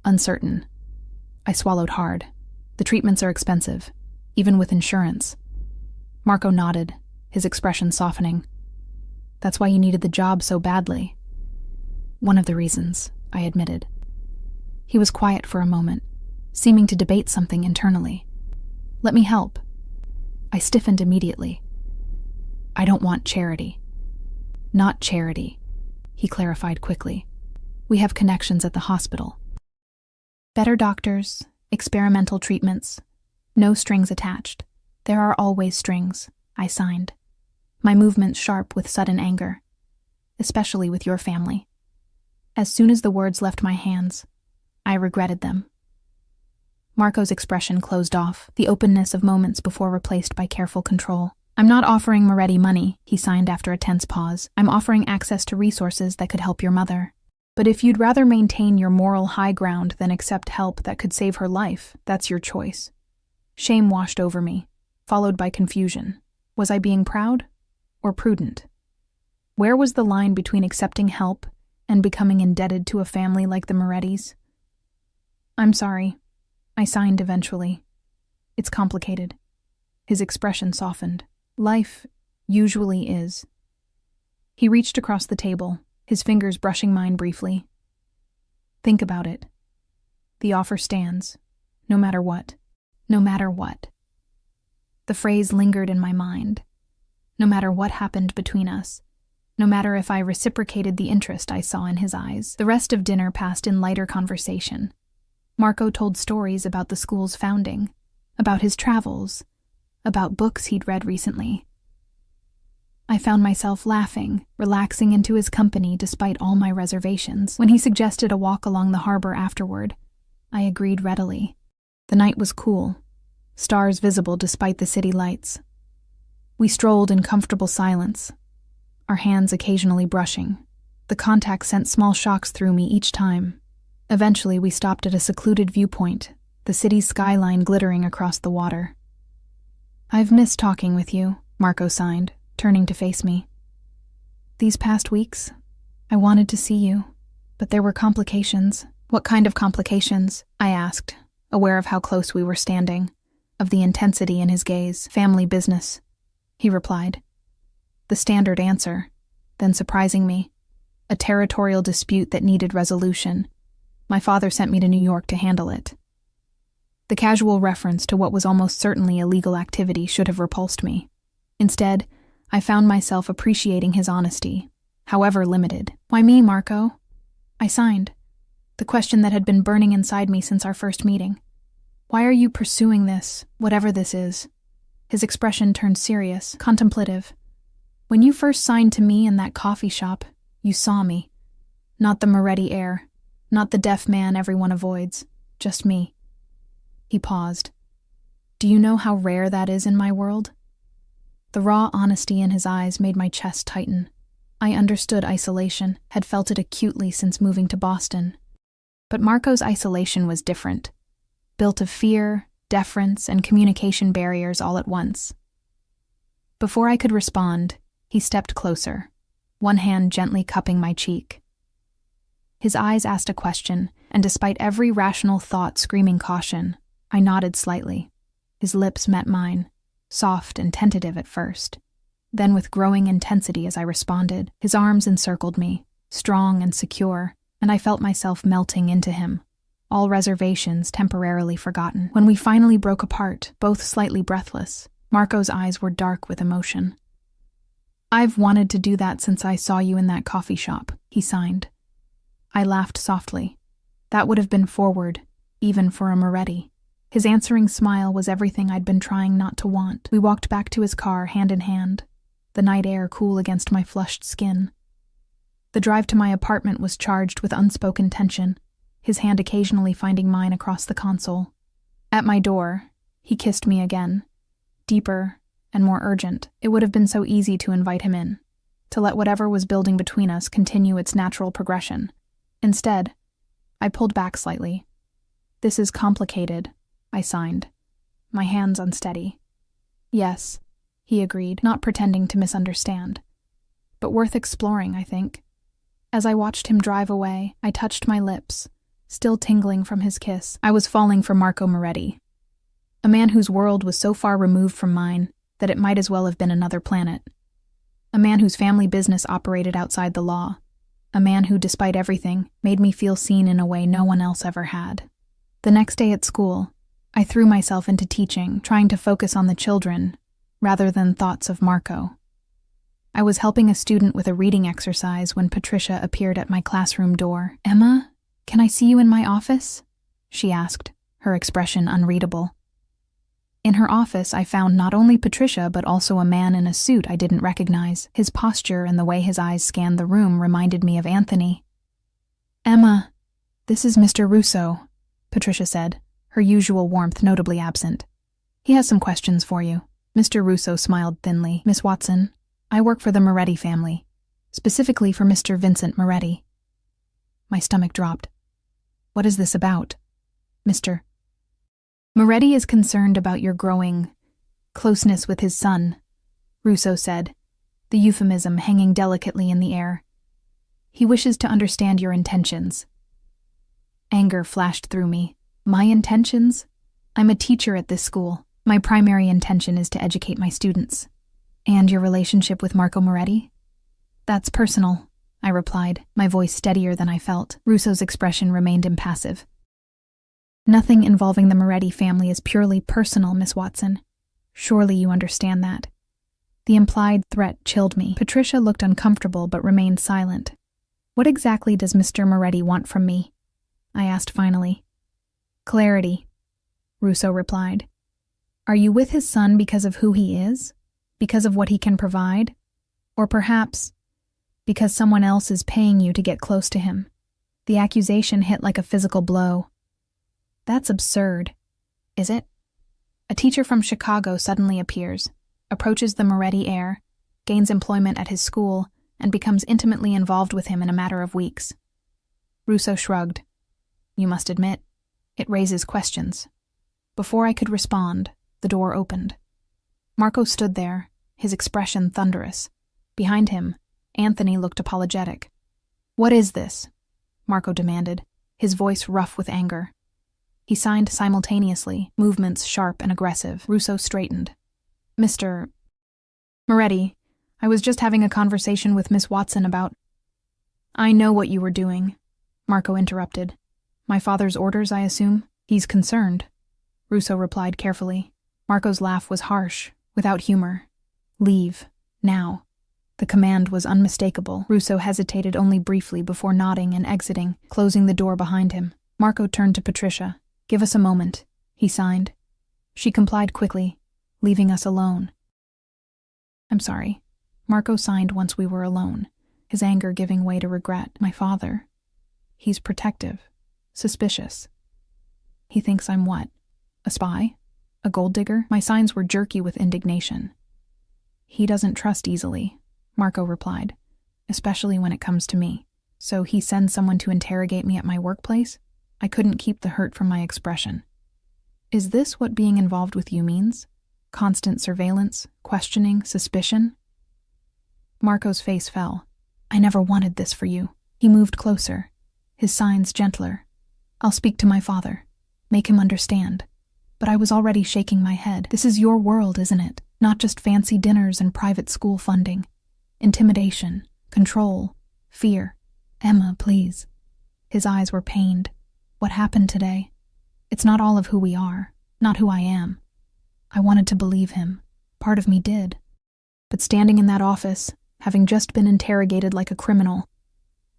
uncertain. I swallowed hard. The treatments are expensive, even with insurance. Marco nodded, his expression softening. That's why you needed the job so badly. One of the reasons, I admitted. He was quiet for a moment, seeming to debate something internally. Let me help. I stiffened immediately. I don't want charity. Not charity, he clarified quickly. We have connections at the hospital. Better doctors, experimental treatments, no strings attached. There are always strings, I signed, my movements sharp with sudden anger, especially with your family. As soon as the words left my hands, I regretted them. Marco's expression closed off, the openness of moments before replaced by careful control. I'm not offering Moretti money, he signed after a tense pause. I'm offering access to resources that could help your mother. But if you'd rather maintain your moral high ground than accept help that could save her life, that's your choice. Shame washed over me, followed by confusion. Was I being proud or prudent? Where was the line between accepting help and becoming indebted to a family like the Morettis? I'm sorry, I signed eventually. It's complicated. His expression softened. Life usually is. He reached across the table, his fingers brushing mine briefly. Think about it. The offer stands, no matter what. No matter what. The phrase lingered in my mind. No matter what happened between us. No matter if I reciprocated the interest I saw in his eyes. The rest of dinner passed in lighter conversation. Marco told stories about the school's founding, about his travels, about books he'd read recently. I found myself laughing, relaxing into his company despite all my reservations. When he suggested a walk along the harbor afterward, I agreed readily. The night was cool, stars visible despite the city lights. We strolled in comfortable silence, our hands occasionally brushing. The contact sent small shocks through me each time. Eventually, we stopped at a secluded viewpoint, the city's skyline glittering across the water. I've missed talking with you, Marco signed, turning to face me. These past weeks, I wanted to see you, but there were complications. What kind of complications? I asked, aware of how close we were standing, of the intensity in his gaze. Family business, he replied. The standard answer, then surprising me. A territorial dispute that needed resolution. My father sent me to New York to handle it. The casual reference to what was almost certainly illegal activity should have repulsed me. Instead, I found myself appreciating his honesty, however limited. Why me, Marco? I signed, the question that had been burning inside me since our first meeting. Why are you pursuing this, whatever this is? His expression turned serious, contemplative. When you first signed to me in that coffee shop, you saw me. Not the Moretti heir, not the deaf man everyone avoids, just me. He paused. Do you know how rare that is in my world? The raw honesty in his eyes made my chest tighten. I understood isolation, had felt it acutely since moving to Boston. But Marco's isolation was different, built of fear, deference, and communication barriers all at once. Before I could respond, he stepped closer, one hand gently cupping my cheek. His eyes asked a question, and despite every rational thought screaming caution, I nodded slightly. His lips met mine, soft and tentative at first, then with growing intensity as I responded. His arms encircled me, strong and secure, and I felt myself melting into him, all reservations temporarily forgotten. When we finally broke apart, both slightly breathless, Marco's eyes were dark with emotion. "I've wanted to do that since I saw you in that coffee shop," he signed. I laughed softly. That would have been forward, even for a Moretti. His answering smile was everything I'd been trying not to want. We walked back to his car, hand in hand, the night air cool against my flushed skin. The drive to my apartment was charged with unspoken tension, his hand occasionally finding mine across the console. At my door, he kissed me again, deeper and more urgent. It would have been so easy to invite him in, to let whatever was building between us continue its natural progression. Instead, I pulled back slightly. "This is complicated," I signed, my hands unsteady. "Yes," he agreed, not pretending to misunderstand. "But worth exploring, I think." As I watched him drive away, I touched my lips, still tingling from his kiss. I was falling for Marco Moretti, a man whose world was so far removed from mine that it might as well have been another planet. A man whose family business operated outside the law. A man who, despite everything, made me feel seen in a way no one else ever had. The next day at school, I threw myself into teaching, trying to focus on the children rather than thoughts of Marco. I was helping a student with a reading exercise when Patricia appeared at my classroom door. "Emma, can I see you in my office?" she asked, her expression unreadable. In her office, I found not only Patricia but also a man in a suit I didn't recognize. His posture and the way his eyes scanned the room reminded me of Anthony. "Emma, this is Mr. Russo," Patricia said, her usual warmth notably absent. "He has some questions for you." Mr. Russo smiled thinly. "Miss Watson, I work for the Moretti family, specifically for Mr. Vincent Moretti." My stomach dropped. "What is this about?" "Mr. Moretti is concerned about your growing closeness with his son," Russo said, the euphemism hanging delicately in the air. "He wishes to understand your intentions." Anger flashed through me. My intentions? I'm a teacher at this school. My primary intention is to educate my students. "And your relationship with Marco Moretti?" "That's personal," I replied, my voice steadier than I felt. Russo's expression remained impassive. "Nothing involving the Moretti family is purely personal, Miss Watson. Surely you understand that." The implied threat chilled me. Patricia looked uncomfortable but remained silent. "What exactly does Mr. Moretti want from me?" I asked finally. "Clarity," Russo replied. "Are you with his son because of who he is? Because of what he can provide? Or perhaps because someone else is paying you to get close to him?" The accusation hit like a physical blow. "That's absurd." "Is it?" A teacher from Chicago suddenly appears, approaches the Moretti heir, gains employment at his school, and becomes intimately involved with him in a matter of weeks. Russo shrugged. "You must admit, it raises questions." Before I could respond, the door opened. Marco stood there, his expression thunderous. Behind him, Anthony looked apologetic. "What is this?" Marco demanded, his voice rough with anger. He signed simultaneously, movements sharp and aggressive. Russo straightened. "Mr. Moretti, I was just having a conversation with Miss Watson about—" "I know what you were doing," Marco interrupted. "My father's orders, I assume?" "He's concerned," Russo replied carefully. Marco's laugh was harsh, without humor. "Leave. Now." The command was unmistakable. Russo hesitated only briefly before nodding and exiting, closing the door behind him. Marco turned to Patricia. "Give us a moment," he signed. She complied quickly, leaving us alone. "I'm sorry." Marco signed once we were alone, his anger giving way to regret. "My father. He's protective, suspicious. He thinks I'm what? A spy? A gold digger?" My signs were jerky with indignation. "He doesn't trust easily," Marco replied, "especially when it comes to me. So he sends someone to interrogate me at my workplace?" I couldn't keep the hurt from my expression. "Is this what being involved with you means? Constant surveillance, questioning, suspicion?" Marco's face fell. "I never wanted this for you." He moved closer, his signs gentler. "I'll speak to my father. Make him understand." But I was already shaking my head. "This is your world, isn't it? Not just fancy dinners and private school funding. Intimidation, control, fear. Emma, please." His eyes were pained. What happened today? It's not all of who we are, not who I am. I wanted to believe him. Part of me did. But standing in that office, having just been interrogated like a criminal,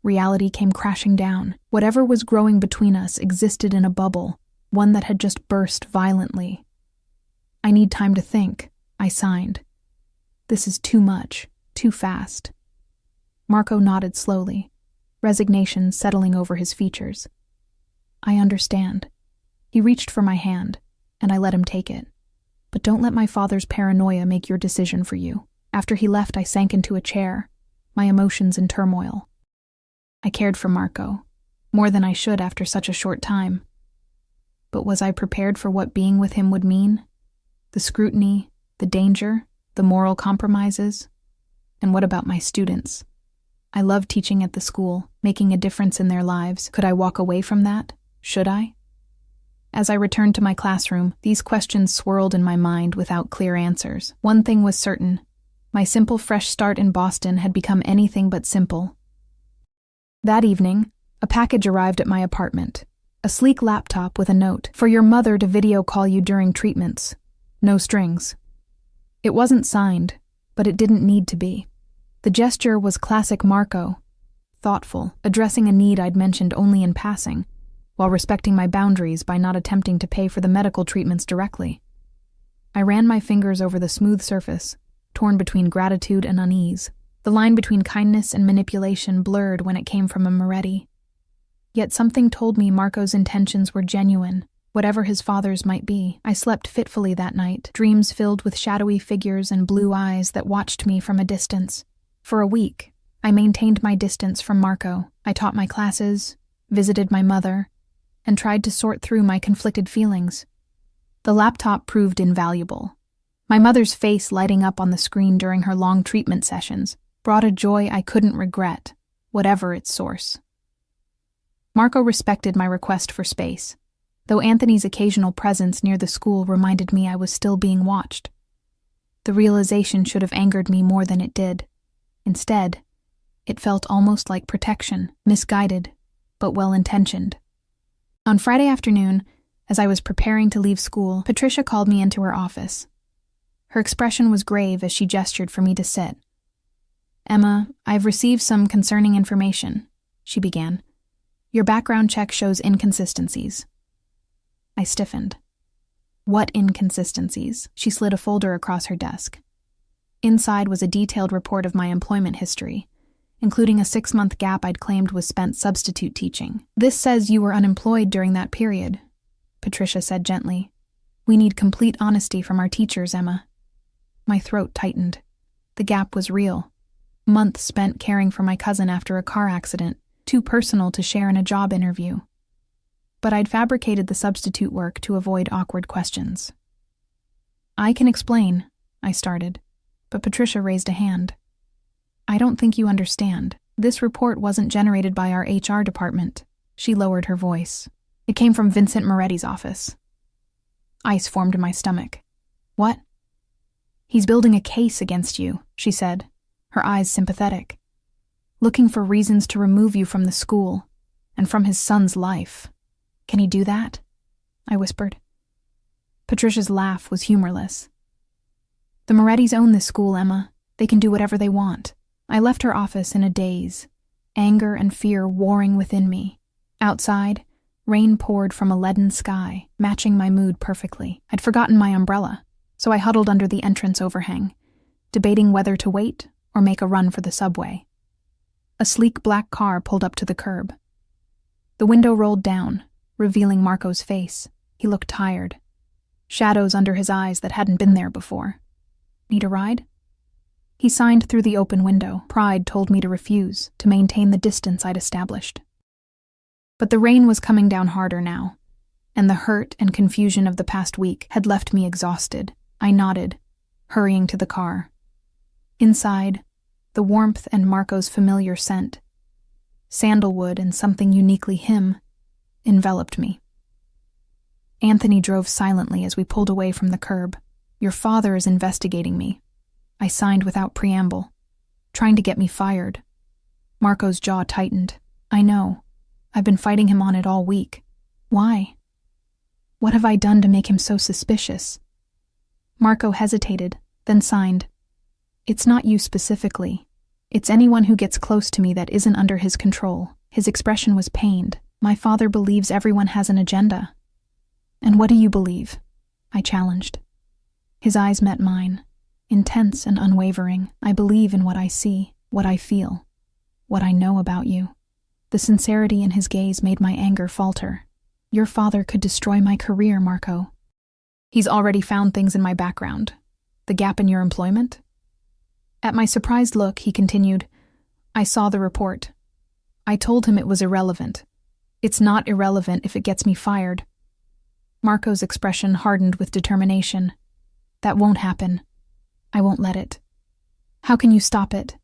reality came crashing down. Whatever was growing between us existed in a bubble, one that had just burst violently. I need time to think, I signed. This is too much, too fast. Marco nodded slowly, resignation settling over his features. I understand. He reached for my hand, and I let him take it. But don't let my father's paranoia make your decision for you. After he left, I sank into a chair, my emotions in turmoil. I cared for Marco, more than I should after such a short time. But was I prepared for what being with him would mean? The scrutiny, the danger, the moral compromises? And what about my students? I loved teaching at the school, making a difference in their lives. Could I walk away from that? Should I? As I returned to my classroom, these questions swirled in my mind without clear answers. One thing was certain. My simple fresh start in Boston had become anything but simple. That evening, a package arrived at my apartment. A sleek laptop with a note, "For your mother to video call you during treatments. No strings." It wasn't signed, but it didn't need to be. The gesture was classic Marco, thoughtful, addressing a need I'd mentioned only in passing, while respecting my boundaries by not attempting to pay for the medical treatments directly. I ran my fingers over the smooth surface, torn between gratitude and unease. The line between kindness and manipulation blurred when it came from a Moretti. Yet something told me Marco's intentions were genuine, whatever his father's might be. I slept fitfully that night, dreams filled with shadowy figures and blue eyes that watched me from a distance. For a week, I maintained my distance from Marco. I taught my classes, visited my mother, and tried to sort through my conflicted feelings. The laptop proved invaluable. My mother's face lighting up on the screen during her long treatment sessions brought a joy I couldn't regret, whatever its source. Marco respected my request for space, though Anthony's occasional presence near the school reminded me I was still being watched. The realization should have angered me more than it did. Instead, it felt almost like protection, misguided, but well-intentioned. On Friday afternoon, as I was preparing to leave school, Patricia called me into her office. Her expression was grave as she gestured for me to sit. "Emma, I've received some concerning information," she began. "Your background check shows inconsistencies." I stiffened. "What inconsistencies?" She slid a folder across her desk. Inside was a detailed report of my employment history, including a 6-month gap I'd claimed was spent substitute teaching. "This says you were unemployed during that period," Patricia said gently. "We need complete honesty from our teachers, Emma." My throat tightened. The gap was real. Months spent caring for my cousin after a car accident, too personal to share in a job interview. But I'd fabricated the substitute work to avoid awkward questions. "I can explain," I started, but Patricia raised a hand. "I don't think you understand. This report wasn't generated by our HR department." She lowered her voice. "It came from Vincent Moretti's office." Ice formed in my stomach. "What?" "He's building a case against you," she said, her eyes sympathetic. "Looking for reasons to remove you from the school and from his son's life. Can he do that?" I whispered. Patricia's laugh was humorless. "The Morettis own this school, Emma. They can do whatever they want." I left her office in a daze, anger and fear warring within me. Outside, rain poured from a leaden sky, matching my mood perfectly. I'd forgotten my umbrella, so I huddled under the entrance overhang, debating whether to wait or make a run for the subway. A sleek black car pulled up to the curb. The window rolled down, revealing Marco's face. He looked tired, shadows under his eyes that hadn't been there before. "Need a ride?" He signed through the open window. Pride told me to refuse, to maintain the distance I'd established. But the rain was coming down harder now, and the hurt and confusion of the past week had left me exhausted. I nodded, hurrying to the car. Inside, the warmth and Marco's familiar scent, sandalwood and something uniquely him, enveloped me. Anthony drove silently as we pulled away from the curb. "Your father is investigating me," I signed without preamble, "trying to get me fired." Marco's jaw tightened. "I know. I've been fighting him on it all week." Why? What have I done to make him so suspicious? Marco hesitated, then signed. It's not you specifically. It's anyone who gets close to me that isn't under his control. His expression was pained. My father believes everyone has an agenda. And what do you believe? I challenged. His eyes met mine, intense and unwavering. I believe in what I see, what I feel, what I know about you. The sincerity in his gaze made my anger falter. Your father could destroy my career, Marco. He's already found things in my background. The gap in your employment? At my surprised look, he continued, I saw the report. I told him it was irrelevant. It's not irrelevant if it gets me fired. Marco's expression hardened with determination. That won't happen. I won't let it. How can you stop it?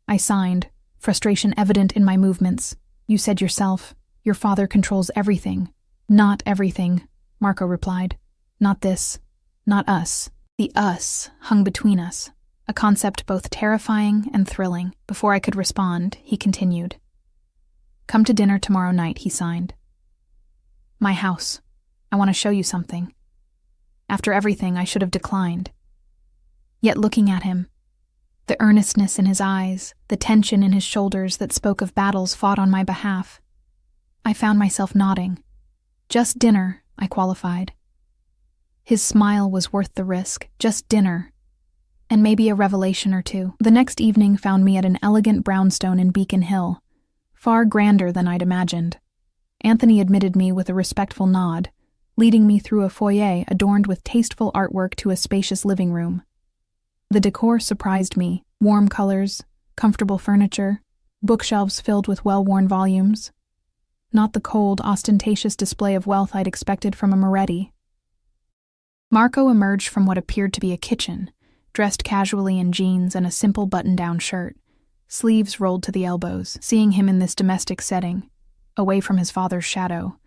I signed, frustration evident in my movements. You said yourself, your father controls everything. Not everything, Marco replied. Not this. Not us. The us hung between us, a concept both terrifying and thrilling. Before I could respond, he continued. Come to dinner tomorrow night, he signed. My house. I want to show you something. After everything, I should have declined. Yet looking at him, the earnestness in his eyes, the tension in his shoulders that spoke of battles fought on my behalf, I found myself nodding. Just dinner, I qualified. His smile was worth the risk. Just dinner. And maybe a revelation or two. The next evening found me at an elegant brownstone in Beacon Hill, far grander than I'd imagined. Anthony admitted me with a respectful nod, leading me through a foyer adorned with tasteful artwork to a spacious living room. The decor surprised me. Warm colors, comfortable furniture, bookshelves filled with well-worn volumes. Not the cold, ostentatious display of wealth I'd expected from a Moretti. Marco emerged from what appeared to be a kitchen, dressed casually in jeans and a simple button-down shirt, sleeves rolled to the elbows. Seeing him in this domestic setting, away from his father's shadow,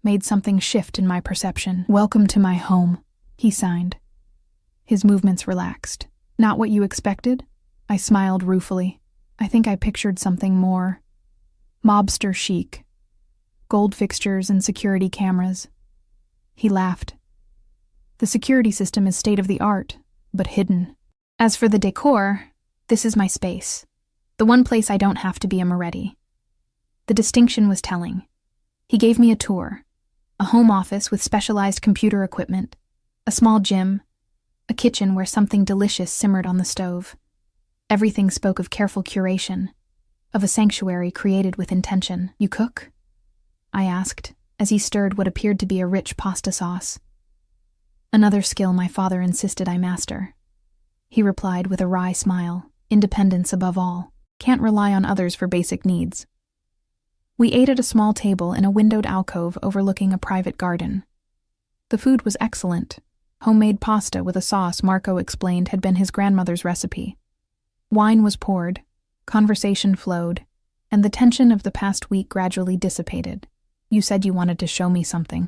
made something shift in my perception. Welcome to my home, he signed. His movements relaxed. Not what you expected? I smiled ruefully. I think I pictured something more mobster chic. Gold fixtures and security cameras. He laughed. The security system is state-of-the-art, but hidden. As for the decor, this is my space. The one place I don't have to be a Moretti. The distinction was telling. He gave me a tour. A home office with specialized computer equipment, a small gym, a kitchen where something delicious simmered on the stove. Everything spoke of careful curation, of a sanctuary created with intention. You cook? I asked, as he stirred what appeared to be a rich pasta sauce. Another skill my father insisted I master. He replied with a wry smile, independence above all. Can't rely on others for basic needs. We ate at a small table in a windowed alcove overlooking a private garden. The food was excellent. Homemade pasta with a sauce Marco explained had been his grandmother's recipe. Wine was poured, conversation flowed, and the tension of the past week gradually dissipated. You said you wanted to show me something,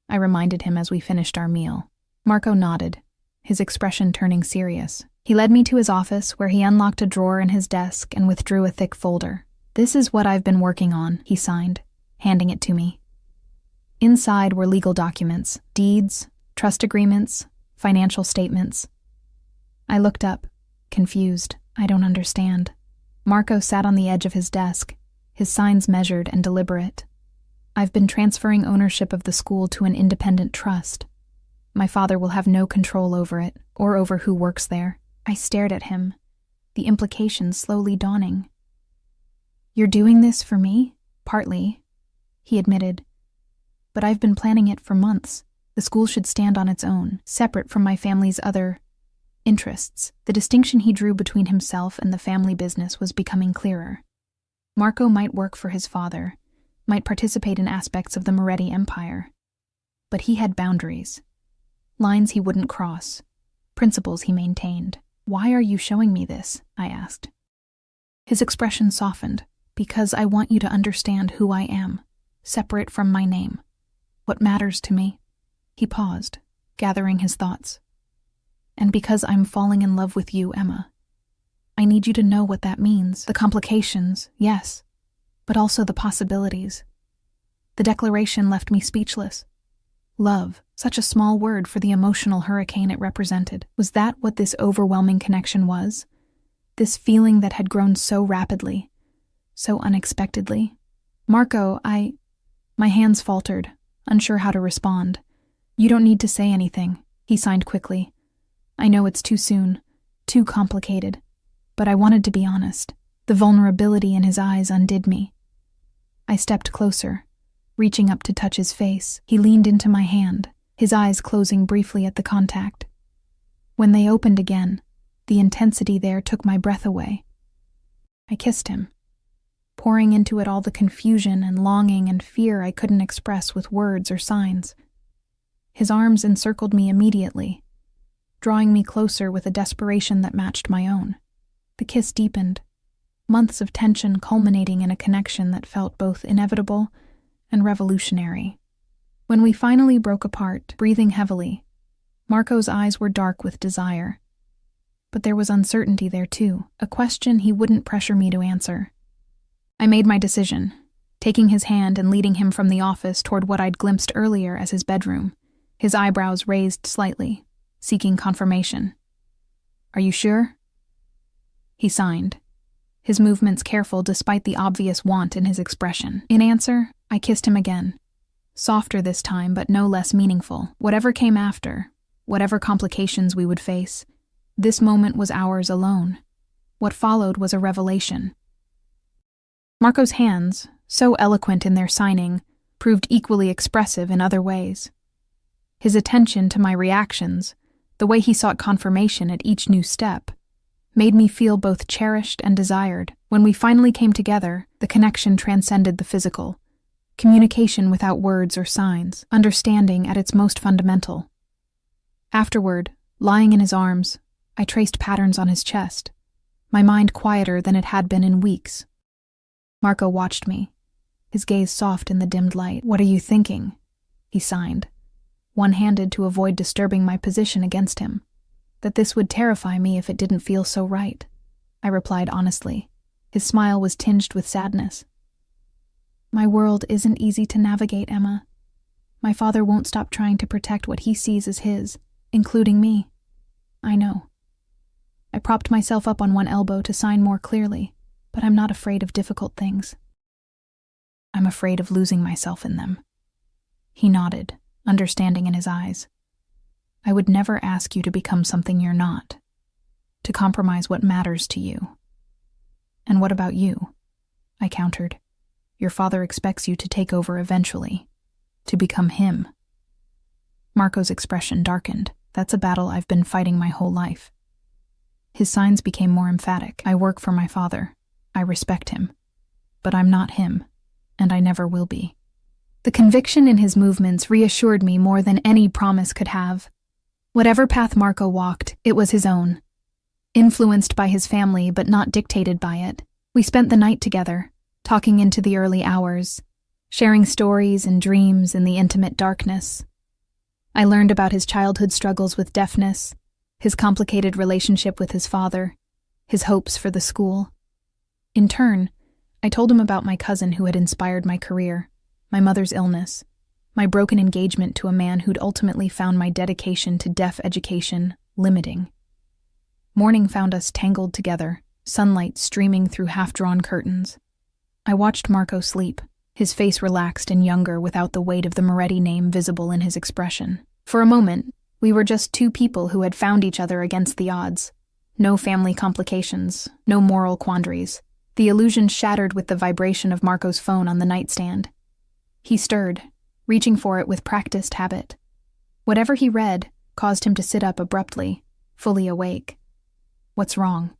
I reminded him as we finished our meal. Marco nodded, his expression turning serious. He led me to his office, where he unlocked a drawer in his desk and withdrew a thick folder. This is what I've been working on, he signed, handing it to me. Inside were legal documents, deeds, trust agreements, financial statements. I looked up, confused. I don't understand. Marco sat on the edge of his desk, his signs measured and deliberate. I've been transferring ownership of the school to an independent trust. My father will have no control over it, or over who works there. I stared at him, the implications slowly dawning. You're doing this for me? Partly, he admitted. But I've been planning it for months. The school should stand on its own, separate from my family's other interests. The distinction he drew between himself and the family business was becoming clearer. Marco might work for his father, might participate in aspects of the Moretti empire. But he had boundaries. Lines he wouldn't cross. Principles he maintained. Why are you showing me this? I asked. His expression softened. Because I want you to understand who I am, separate from my name. What matters to me? He paused, gathering his thoughts. And because I'm falling in love with you, Emma. I need you to know what that means. The complications, yes, but also the possibilities. The declaration left me speechless. Love, such a small word for the emotional hurricane it represented. Was that what this overwhelming connection was? This feeling that had grown so rapidly, so unexpectedly? Marco, My hands faltered, unsure how to respond. You don't need to say anything, he signed quickly. I know it's too soon, too complicated, but I wanted to be honest. The vulnerability in his eyes undid me. I stepped closer, reaching up to touch his face. He leaned into my hand, his eyes closing briefly at the contact. When they opened again, the intensity there took my breath away. I kissed him, pouring into it all the confusion and longing and fear I couldn't express with words or signs. His arms encircled me immediately, drawing me closer with a desperation that matched my own. The kiss deepened, months of tension culminating in a connection that felt both inevitable and revolutionary. When we finally broke apart, breathing heavily, Marco's eyes were dark with desire. But there was uncertainty there too, a question he wouldn't pressure me to answer. I made my decision, taking his hand and leading him from the office toward what I'd glimpsed earlier as his bedroom, his eyebrows raised slightly, seeking confirmation. Are you sure? He signed, his movements careful despite the obvious want in his expression. In answer, I kissed him again, softer this time but no less meaningful. Whatever came after, whatever complications we would face, this moment was ours alone. What followed was a revelation. Marco's hands, so eloquent in their signing, proved equally expressive in other ways. His attention to my reactions, the way he sought confirmation at each new step, made me feel both cherished and desired. When we finally came together, the connection transcended the physical. Communication without words or signs, understanding at its most fundamental. Afterward, lying in his arms, I traced patterns on his chest, my mind quieter than it had been in weeks. Marco watched me, his gaze soft in the dimmed light. What are you thinking? He signed, one-handed to avoid disturbing my position against him. That this would terrify me if it didn't feel so right. I replied honestly. His smile was tinged with sadness. My world isn't easy to navigate, Emma. My father won't stop trying to protect what he sees as his, including me. I know. I propped myself up on one elbow to sign more clearly, but I'm not afraid of difficult things. I'm afraid of losing myself in them. He nodded, understanding in his eyes. I would never ask you to become something you're not, to compromise what matters to you. And what about you? I countered. Your father expects you to take over eventually, to become him. Marco's expression darkened. That's a battle I've been fighting my whole life. His signs became more emphatic. I work for my father. I respect him. But I'm not him, and I never will be. The conviction in his movements reassured me more than any promise could have. Whatever path Marco walked, it was his own. Influenced by his family but not dictated by it, we spent the night together, talking into the early hours, sharing stories and dreams in the intimate darkness. I learned about his childhood struggles with deafness, his complicated relationship with his father, his hopes for the school. In turn, I told him about my cousin who had inspired my career, my mother's illness, my broken engagement to a man who'd ultimately found my dedication to deaf education limiting. Morning found us tangled together, sunlight streaming through half-drawn curtains. I watched Marco sleep, his face relaxed and younger without the weight of the Moretti name visible in his expression. For a moment, we were just two people who had found each other against the odds. No family complications, no moral quandaries. The illusion shattered with the vibration of Marco's phone on the nightstand. He stirred, reaching for it with practiced habit. Whatever he read caused him to sit up abruptly, fully awake. What's wrong?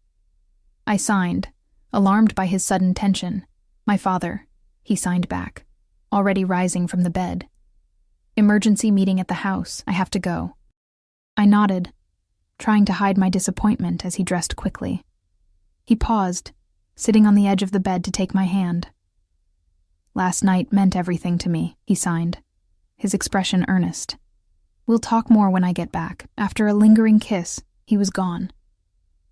I signed, alarmed by his sudden tension. My father, he signed back, already rising from the bed. Emergency meeting at the house, I have to go. I nodded, trying to hide my disappointment as he dressed quickly. He paused, sitting on the edge of the bed to take my hand. Last night meant everything to me, he signed, his expression earnest. We'll talk more when I get back. After a lingering kiss, he was gone,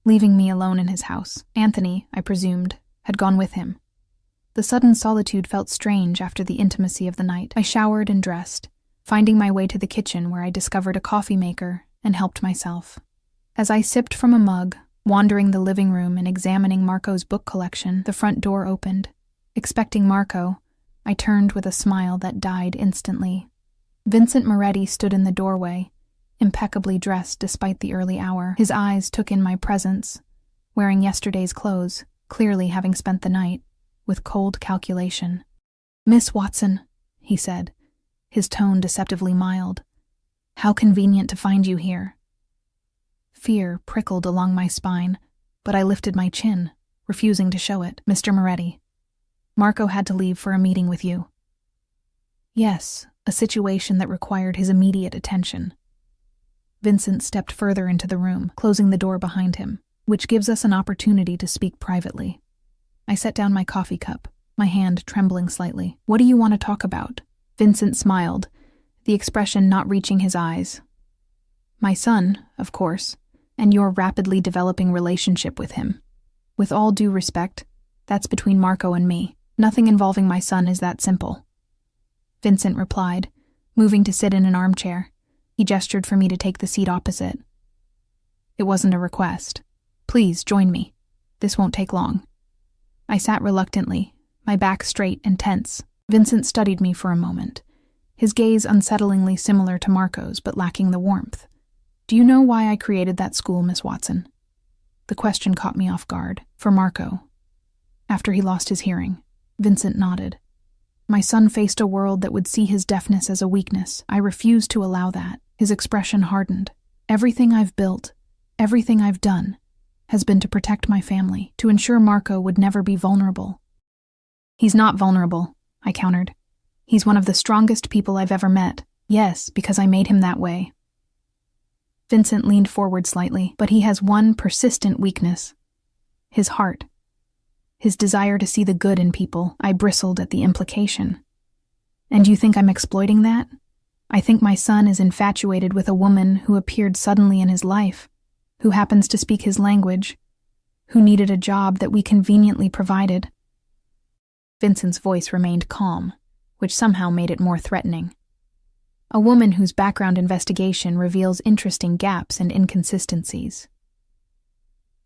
leaving me alone in his house. Anthony, I presumed, had gone with him. The sudden solitude felt strange after the intimacy of the night. I showered and dressed, finding my way to the kitchen where I discovered a coffee maker and helped myself. As I sipped from a mug, wandering the living room and examining Marco's book collection, the front door opened. Expecting Marco, I turned with a smile that died instantly. Vincent Moretti stood in the doorway, impeccably dressed despite the early hour. His eyes took in my presence, wearing yesterday's clothes, clearly having spent the night, with cold calculation. "Miss Watson," he said, his tone deceptively mild. "How convenient to find you here." Fear prickled along my spine, but I lifted my chin, refusing to show it. "Mr. Moretti, Marco had to leave for a meeting with you." Yes, a situation that required his immediate attention. Vincent stepped further into the room, closing the door behind him, which gives us an opportunity to speak privately. I set down my coffee cup, my hand trembling slightly. "What do you want to talk about?" Vincent smiled, the expression not reaching his eyes. "My son, of course, and your rapidly developing relationship with him. With all due respect, that's between Marco and me. Nothing involving my son is that simple." Vincent replied, moving to sit in an armchair. He gestured for me to take the seat opposite. "It wasn't a request. Please join me. This won't take long." I sat reluctantly, my back straight and tense. Vincent studied me for a moment, his gaze unsettlingly similar to Marco's but lacking the warmth. "Do you know why I created that school, Miss Watson?" The question caught me off guard. "For Marco. After he lost his hearing." Vincent nodded. "My son faced a world that would see his deafness as a weakness. I refused to allow that." His expression hardened. "Everything I've built, everything I've done, has been to protect my family, to ensure Marco would never be vulnerable." "He's not vulnerable," I countered. "He's one of the strongest people I've ever met. Yes, because I made him that way." Vincent leaned forward slightly, "But he has one persistent weakness. His heart. His desire to see the good in people." I bristled at the implication. "And you think I'm exploiting that? I think my son is infatuated with a woman who appeared suddenly in his life, who happens to speak his language, who needed a job that we conveniently provided." Vincent's voice remained calm, which somehow made it more threatening. "A woman whose background investigation reveals interesting gaps and inconsistencies."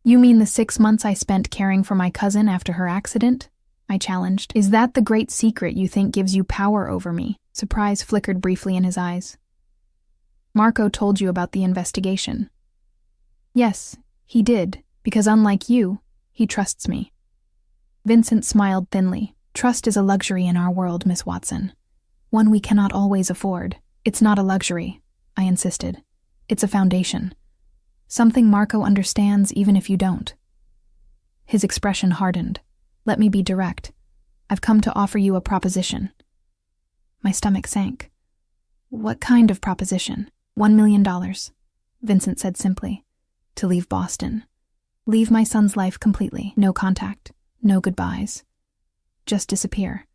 "You mean the 6 months I spent caring for my cousin after her accident?" I challenged. "Is that the great secret you think gives you power over me?" Surprise flickered briefly in his eyes. "Marco told you about the investigation." "Yes, he did, because unlike you, he trusts me." Vincent smiled thinly. "Trust is a luxury in our world, Miss Watson. One we cannot always afford." "It's not a luxury," I insisted. "It's a foundation. Something Marco understands even if you don't." His expression hardened. "Let me be direct. I've come to offer you a proposition." My stomach sank. "What kind of proposition?" $1 million, Vincent said simply. "To leave Boston. Leave my son's life completely. No contact. No goodbyes. Just disappear."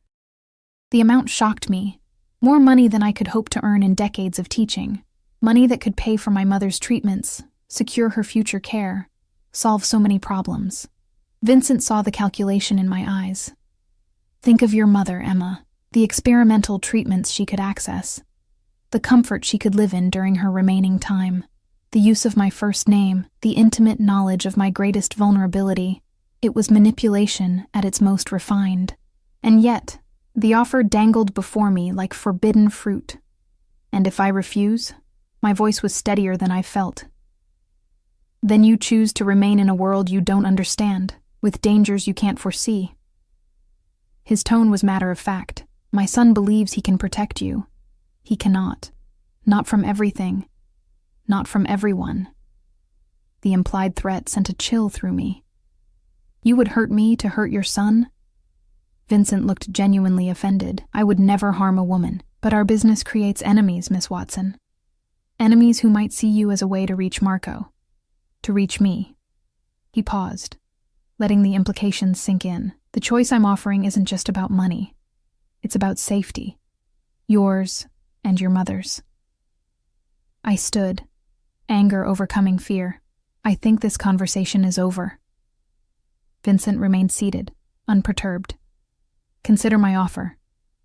The amount shocked me. More money than I could hope to earn in decades of teaching. Money that could pay for my mother's treatments, secure her future care, solve so many problems. Vincent saw the calculation in my eyes. "Think of your mother, Emma. The experimental treatments she could access. The comfort she could live in during her remaining time. The use of my first name, the intimate knowledge of my greatest vulnerability. It was manipulation at its most refined. And yet, the offer dangled before me like forbidden fruit. And if I refuse?" My voice was steadier than I felt. "Then you choose to remain in a world you don't understand, with dangers you can't foresee." His tone was matter of fact. "My son believes he can protect you. He cannot. Not from everything. Not from everyone." The implied threat sent a chill through me. "You would hurt me to hurt your son?" Vincent looked genuinely offended. "I would never harm a woman, but our business creates enemies, Miss Watson. Enemies who might see you as a way to reach Marco. To reach me." He paused, letting the implications sink in. "The choice I'm offering isn't just about money. It's about safety. Yours and your mother's." I stood, anger overcoming fear. "I think this conversation is over." Vincent remained seated, unperturbed. Consider my offer.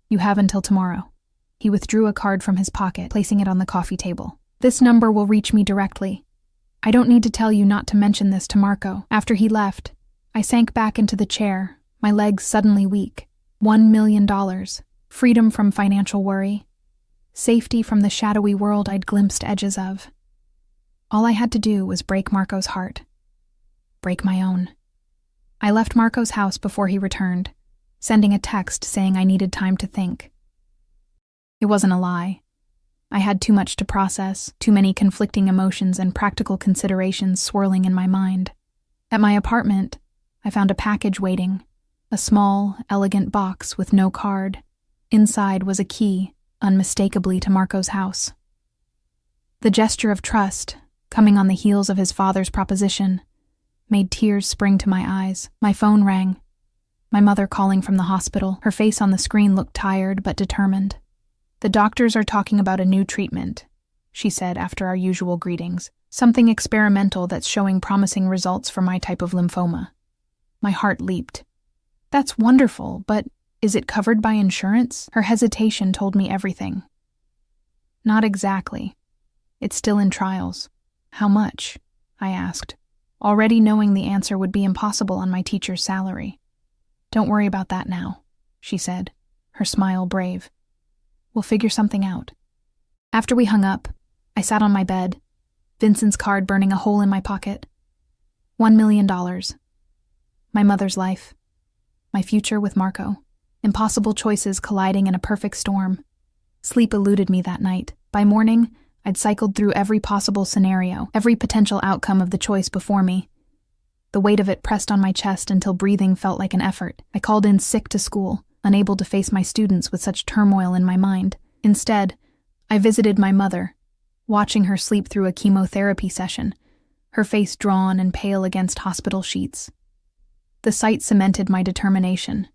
You have until tomorrow." He withdrew a card from his pocket, placing it on the coffee table. "This number will reach me directly. I don't need to tell you not to mention this to Marco." After he left, I sank back into the chair, my legs suddenly weak. $1 million. Freedom from financial worry. Safety from the shadowy world I'd glimpsed edges of. All I had to do was break Marco's heart. Break my own. I left Marco's house before he returned, sending a text saying I needed time to think. It wasn't a lie. I had too much to process, too many conflicting emotions and practical considerations swirling in my mind. At my apartment, I found a package waiting, a small, elegant box with no card. Inside was a key, unmistakably to Marco's house. The gesture of trust, coming on the heels of his father's proposition, made tears spring to my eyes. My phone rang. My mother calling from the hospital. Her face on the screen looked tired but determined. "The doctors are talking about a new treatment," she said after our usual greetings. "Something experimental that's showing promising results for my type of lymphoma." My heart leaped. "That's wonderful, but is it covered by insurance?" Her hesitation told me everything. "Not exactly. It's still in trials." "How much?" I asked, already knowing the answer would be impossible on my teacher's salary. "Don't worry about that now," she said, her smile brave. "We'll figure something out." After we hung up, I sat on my bed, Vincent's card burning a hole in my pocket. $1 million. My mother's life. My future with Marco. Impossible choices colliding in a perfect storm. Sleep eluded me that night. By morning, I'd cycled through every possible scenario, every potential outcome of the choice before me. The weight of it pressed on my chest until breathing felt like an effort. I called in sick to school, unable to face my students with such turmoil in my mind. Instead, I visited my mother, watching her sleep through a chemotherapy session, her face drawn and pale against hospital sheets. The sight cemented my determination.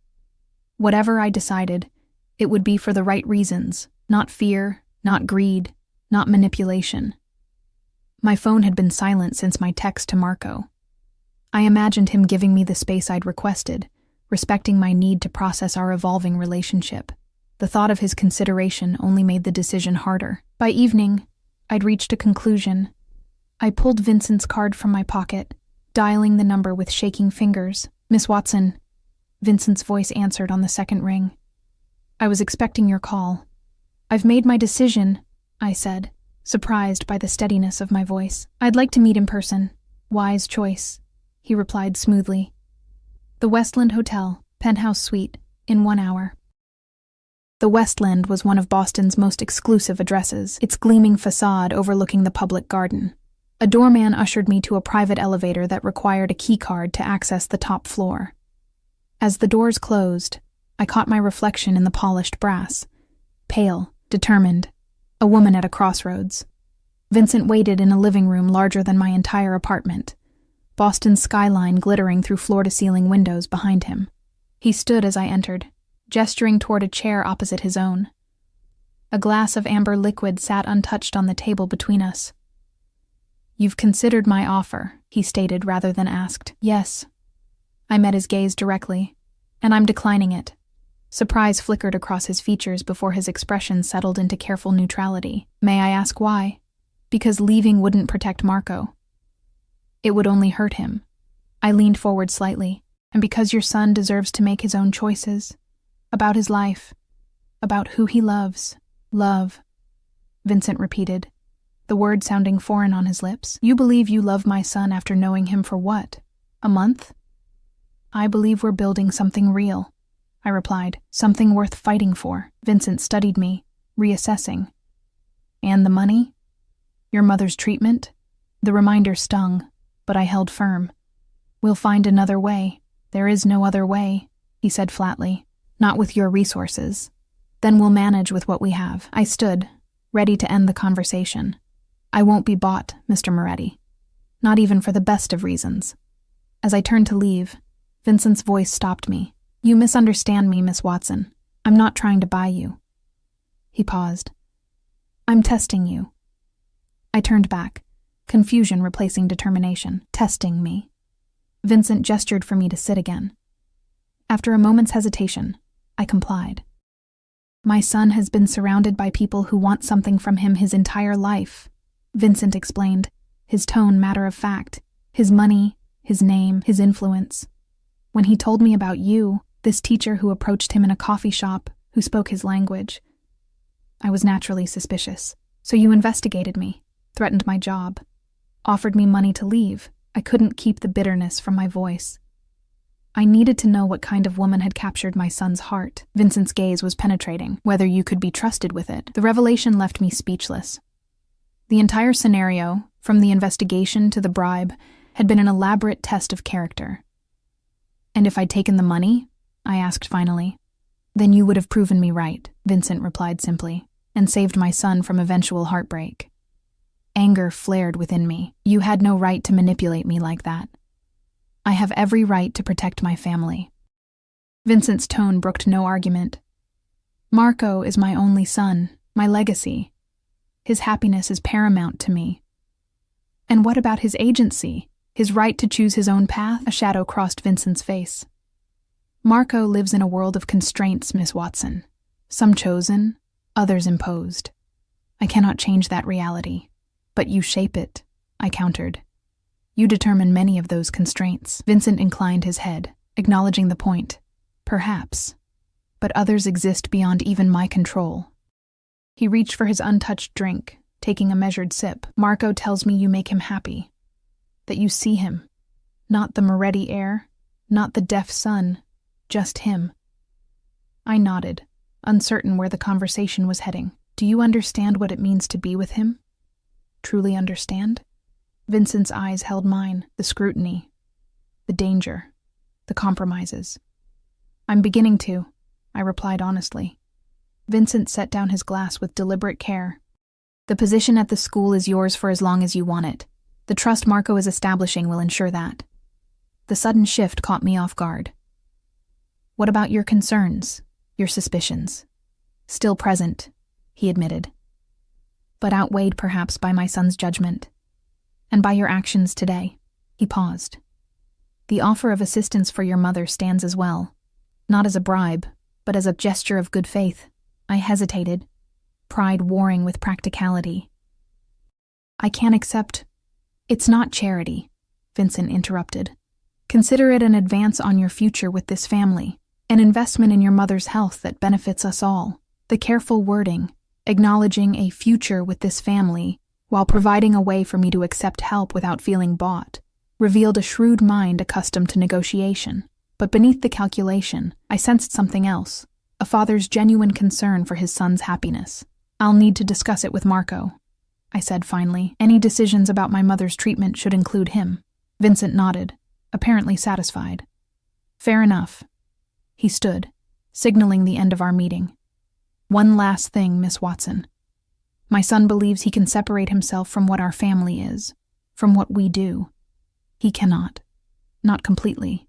Whatever I decided, it would be for the right reasons, not fear, not greed, not manipulation. My phone had been silent since my text to Marco. I imagined him giving me the space I'd requested, respecting my need to process our evolving relationship. The thought of his consideration only made the decision harder. By evening, I'd reached a conclusion. I pulled Vincent's card from my pocket, dialing the number with shaking fingers. "Miss Watson," Vincent's voice answered on the second ring. "I was expecting your call." "I've made my decision," I said, surprised by the steadiness of my voice. "I'd like to meet in person." "Wise choice," he replied smoothly. "The Westland Hotel, penthouse suite, in 1 hour." The Westland was one of Boston's most exclusive addresses, its gleaming facade overlooking the public garden. A doorman ushered me to a private elevator that required a keycard to access the top floor. As the doors closed, I caught my reflection in the polished brass. Pale, determined, a woman at a crossroads. Vincent waited in a living room larger than my entire apartment, Boston's skyline glittering through floor-to-ceiling windows behind him. He stood as I entered, gesturing toward a chair opposite his own. A glass of amber liquid sat untouched on the table between us. "You've considered my offer," he stated rather than asked. "Yes." I met his gaze directly, and I'm declining it. Surprise flickered across his features before his expression settled into careful neutrality. "May I ask why?" "Because leaving wouldn't protect Marco. It would only hurt him." I leaned forward slightly. "And because your son deserves to make his own choices. About his life. About who he loves." "Love," Vincent repeated, the word sounding foreign on his lips. "You believe you love my son after knowing him for what? A month?" "I believe we're building something real," I replied. "Something worth fighting for." Vincent studied me, reassessing. "And the money? Your mother's treatment?" The reminder stung, but I held firm. "We'll find another way. There is no other way," he said flatly. "Not with your resources. Then we'll manage with what we have." I stood, ready to end the conversation. "I won't be bought, Mr. Moretti. Not even for the best of reasons." As I turned to leave, Vincent's voice stopped me. "You misunderstand me, Miss Watson. I'm not trying to buy you." He paused. "I'm testing you." I turned back, confusion replacing determination. "Testing me." Vincent gestured for me to sit again. After a moment's hesitation, I complied. My son has been surrounded by people who want something from him his entire life, Vincent explained, his tone matter of fact, his money, his name, his influence. When he told me about you, this teacher who approached him in a coffee shop, who spoke his language, I was naturally suspicious. So you investigated me, threatened my job, offered me money to leave. I couldn't keep the bitterness from my voice. I needed to know what kind of woman had captured my son's heart. Vincent's gaze was penetrating, whether you could be trusted with it. The revelation left me speechless. The entire scenario, from the investigation to the bribe, had been an elaborate test of character. And if I'd taken the money? I asked finally. Then you would have proven me right, Vincent replied simply, and saved my son from eventual heartbreak. Anger flared within me. You had no right to manipulate me like that. I have every right to protect my family. Vincent's tone brooked no argument. Marco is my only son, my legacy. His happiness is paramount to me. And what about his agency, his right to choose his own path? A shadow crossed Vincent's face. Marco lives in a world of constraints, Miss Watson. Some chosen, others imposed. I cannot change that reality. But you shape it, I countered. You determine many of those constraints. Vincent inclined his head, acknowledging the point. Perhaps. But others exist beyond even my control. He reached for his untouched drink, taking a measured sip. Marco tells me you make him happy. That you see him. Not the Moretti heir, not the deaf son, just him. I nodded, uncertain where the conversation was heading. Do you understand what it means to be with him? Truly understand? Vincent's eyes held mine, the scrutiny, the danger, the compromises. I'm beginning to, I replied honestly. Vincent set down his glass with deliberate care. The position at the school is yours for as long as you want it. The trust Marco is establishing will ensure that. The sudden shift caught me off guard. What about your concerns, your suspicions? Still present, he admitted. But outweighed perhaps by my son's judgment. And by your actions today. He paused. The offer of assistance for your mother stands as well. Not as a bribe, but as a gesture of good faith. I hesitated, pride warring with practicality. I can't accept. It's not charity, Vincent interrupted. Consider it an advance on your future with this family, an investment in your mother's health that benefits us all. The careful wording, acknowledging a future with this family, while providing a way for me to accept help without feeling bought, revealed a shrewd mind accustomed to negotiation. But beneath the calculation, I sensed something else, a father's genuine concern for his son's happiness. I'll need to discuss it with Marco, I said finally. Any decisions about my mother's treatment should include him. Vincent nodded, apparently satisfied. Fair enough. He stood, signaling the end of our meeting. One last thing, Miss Watson. My son believes he can separate himself from what our family is, from what we do. He cannot. Not completely.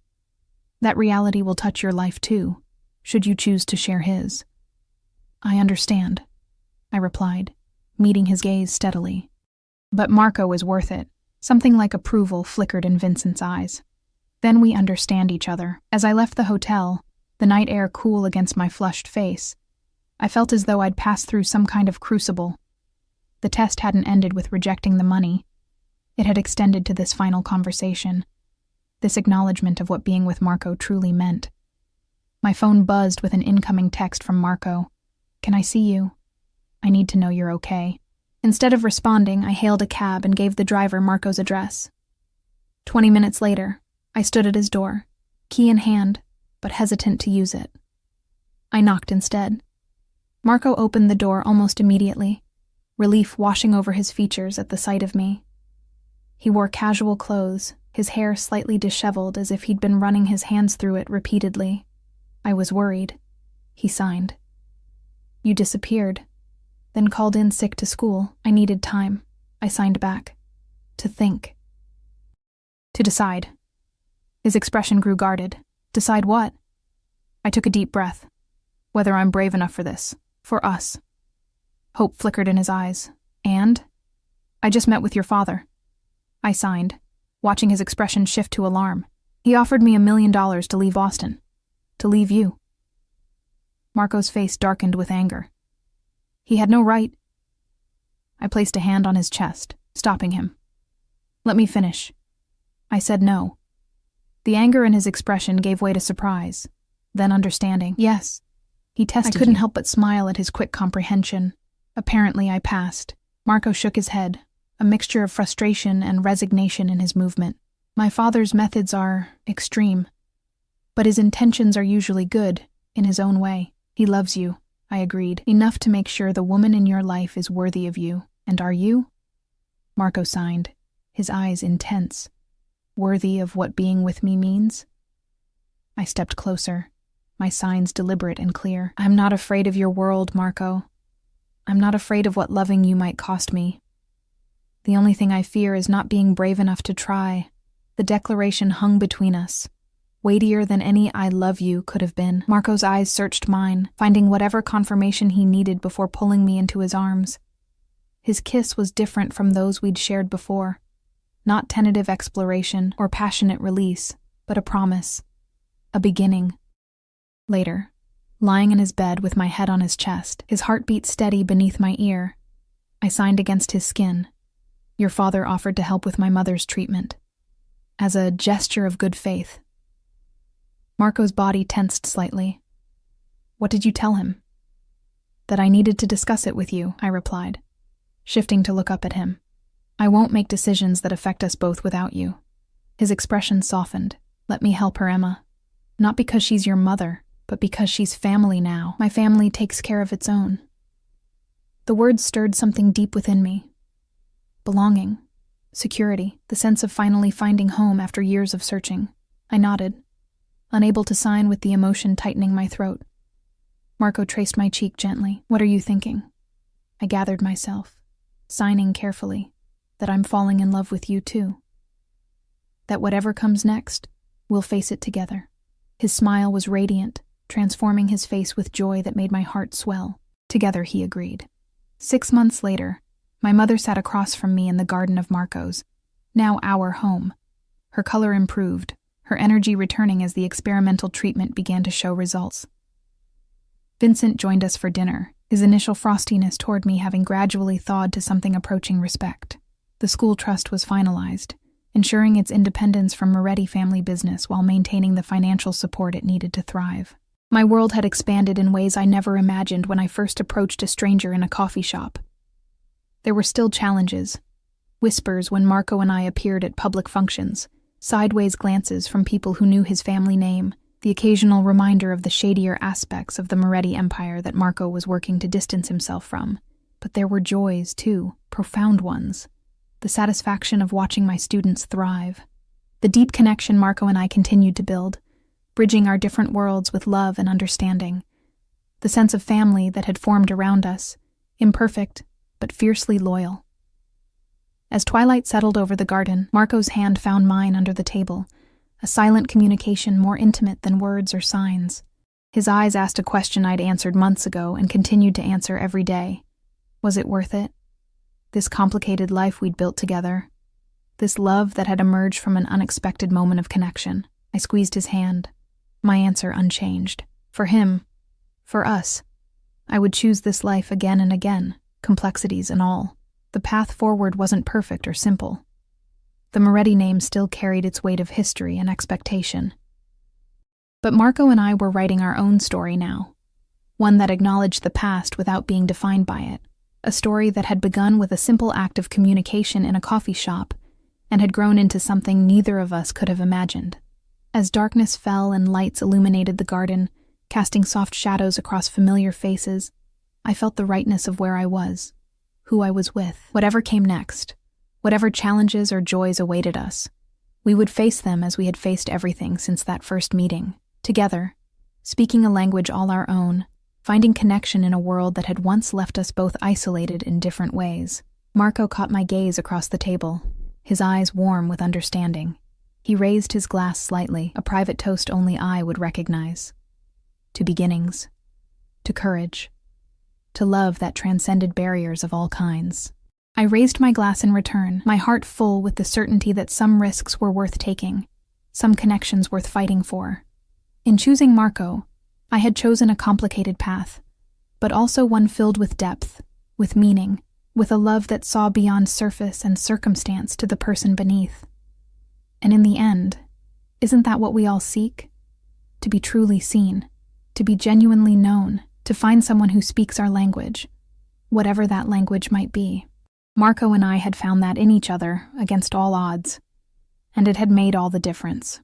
That reality will touch your life too, should you choose to share his. I understand, I replied, meeting his gaze steadily. But Marco is worth it. Something like approval flickered in Vincent's eyes. Then we understand each other. As I left the hotel, the night air cool against my flushed face, I felt as though I'd passed through some kind of crucible. The test hadn't ended with rejecting the money. It had extended to this final conversation, this acknowledgement of what being with Marco truly meant. My phone buzzed with an incoming text from Marco. Can I see you? I need to know you're okay. Instead of responding, I hailed a cab and gave the driver Marco's address. 20 minutes later, I stood at his door, key in hand, but hesitant to use it. I knocked instead. Marco opened the door almost immediately, relief washing over his features at the sight of me. He wore casual clothes, his hair slightly disheveled as if he'd been running his hands through it repeatedly. I was worried. He signed. You disappeared, then called in sick to school. I needed time. I signed back. To think. To decide. His expression grew guarded. Decide what? I took a deep breath. Whether I'm brave enough for this. For us. Hope flickered in his eyes. And? I just met with your father. I signed, watching his expression shift to alarm. He offered me $1 million to leave Austin. To leave you. Marco's face darkened with anger. He had no right. I placed a hand on his chest, stopping him. Let me finish. I said no. The anger in his expression gave way to surprise, then understanding. Yes. He tested I couldn't help but smile at his quick comprehension. Apparently I passed. Marco shook his head, a mixture of frustration and resignation in his movement. My father's methods are extreme, but his intentions are usually good, in his own way. He loves you, I agreed, enough to make sure the woman in your life is worthy of you. And are you? Marco signed, his eyes intense. Worthy of what being with me means? I stepped closer, my signs deliberate and clear. I'm not afraid of your world, Marco. I'm not afraid of what loving you might cost me. The only thing I fear is not being brave enough to try. The declaration hung between us, weightier than any I love you could have been. Marco's eyes searched mine, finding whatever confirmation he needed before pulling me into his arms. His kiss was different from those we'd shared before. Not tentative exploration or passionate release, but a promise. A beginning. Later, lying in his bed with my head on his chest, his heartbeat steady beneath my ear, I signed against his skin. Your father offered to help with my mother's treatment. As a gesture of good faith. Marco's body tensed slightly. What did you tell him? That I needed to discuss it with you, I replied, shifting to look up at him. I won't make decisions that affect us both without you. His expression softened. Let me help her, Emma. Not because she's your mother, but because she's family now. My family takes care of its own. The words stirred something deep within me. Belonging. Security, the sense of finally finding home after years of searching. I nodded, unable to sign with the emotion tightening my throat. Marco traced my cheek gently. What are you thinking? I gathered myself, signing carefully, that I'm falling in love with you too. That whatever comes next, we'll face it together. His smile was radiant, transforming his face with joy that made my heart swell. Together, he agreed. 6 months later, my mother sat across from me in the garden of Marco's, now our home. Her color improved, her energy returning as the experimental treatment began to show results. Vincent joined us for dinner, his initial frostiness toward me having gradually thawed to something approaching respect. The school trust was finalized, ensuring its independence from Moretti family business while maintaining the financial support it needed to thrive. My world had expanded in ways I never imagined when I first approached a stranger in a coffee shop. There were still challenges. Whispers when Marco and I appeared at public functions, sideways glances from people who knew his family name, the occasional reminder of the shadier aspects of the Moretti empire that Marco was working to distance himself from. But there were joys, too, profound ones. The satisfaction of watching my students thrive. The deep connection Marco and I continued to build, bridging our different worlds with love and understanding. The sense of family that had formed around us, imperfect, but fiercely loyal. As twilight settled over the garden, Marco's hand found mine under the table, a silent communication more intimate than words or signs. His eyes asked a question I'd answered months ago and continued to answer every day. Was it worth it? This complicated life we'd built together. This love that had emerged from an unexpected moment of connection. I squeezed his hand, my answer unchanged. For him, for us, I would choose this life again and again, complexities and all. The path forward wasn't perfect or simple. The Moretti name still carried its weight of history and expectation. But Marco and I were writing our own story now, one that acknowledged the past without being defined by it, a story that had begun with a simple act of communication in a coffee shop and had grown into something neither of us could have imagined. As darkness fell and lights illuminated the garden, casting soft shadows across familiar faces, I felt the rightness of where I was, who I was with. Whatever came next, whatever challenges or joys awaited us, we would face them as we had faced everything since that first meeting, together, speaking a language all our own, finding connection in a world that had once left us both isolated in different ways. Marco caught my gaze across the table, his eyes warm with understanding. He raised his glass slightly, a private toast only I would recognize. To beginnings, to courage, to love that transcended barriers of all kinds. I raised my glass in return, my heart full with the certainty that some risks were worth taking, some connections worth fighting for. In choosing Marco, I had chosen a complicated path, but also one filled with depth, with meaning, with a love that saw beyond surface and circumstance to the person beneath. And in the end, isn't that what we all seek? To be truly seen, to be genuinely known, to find someone who speaks our language, whatever that language might be. Marco and I had found that in each other, against all odds, and it had made all the difference.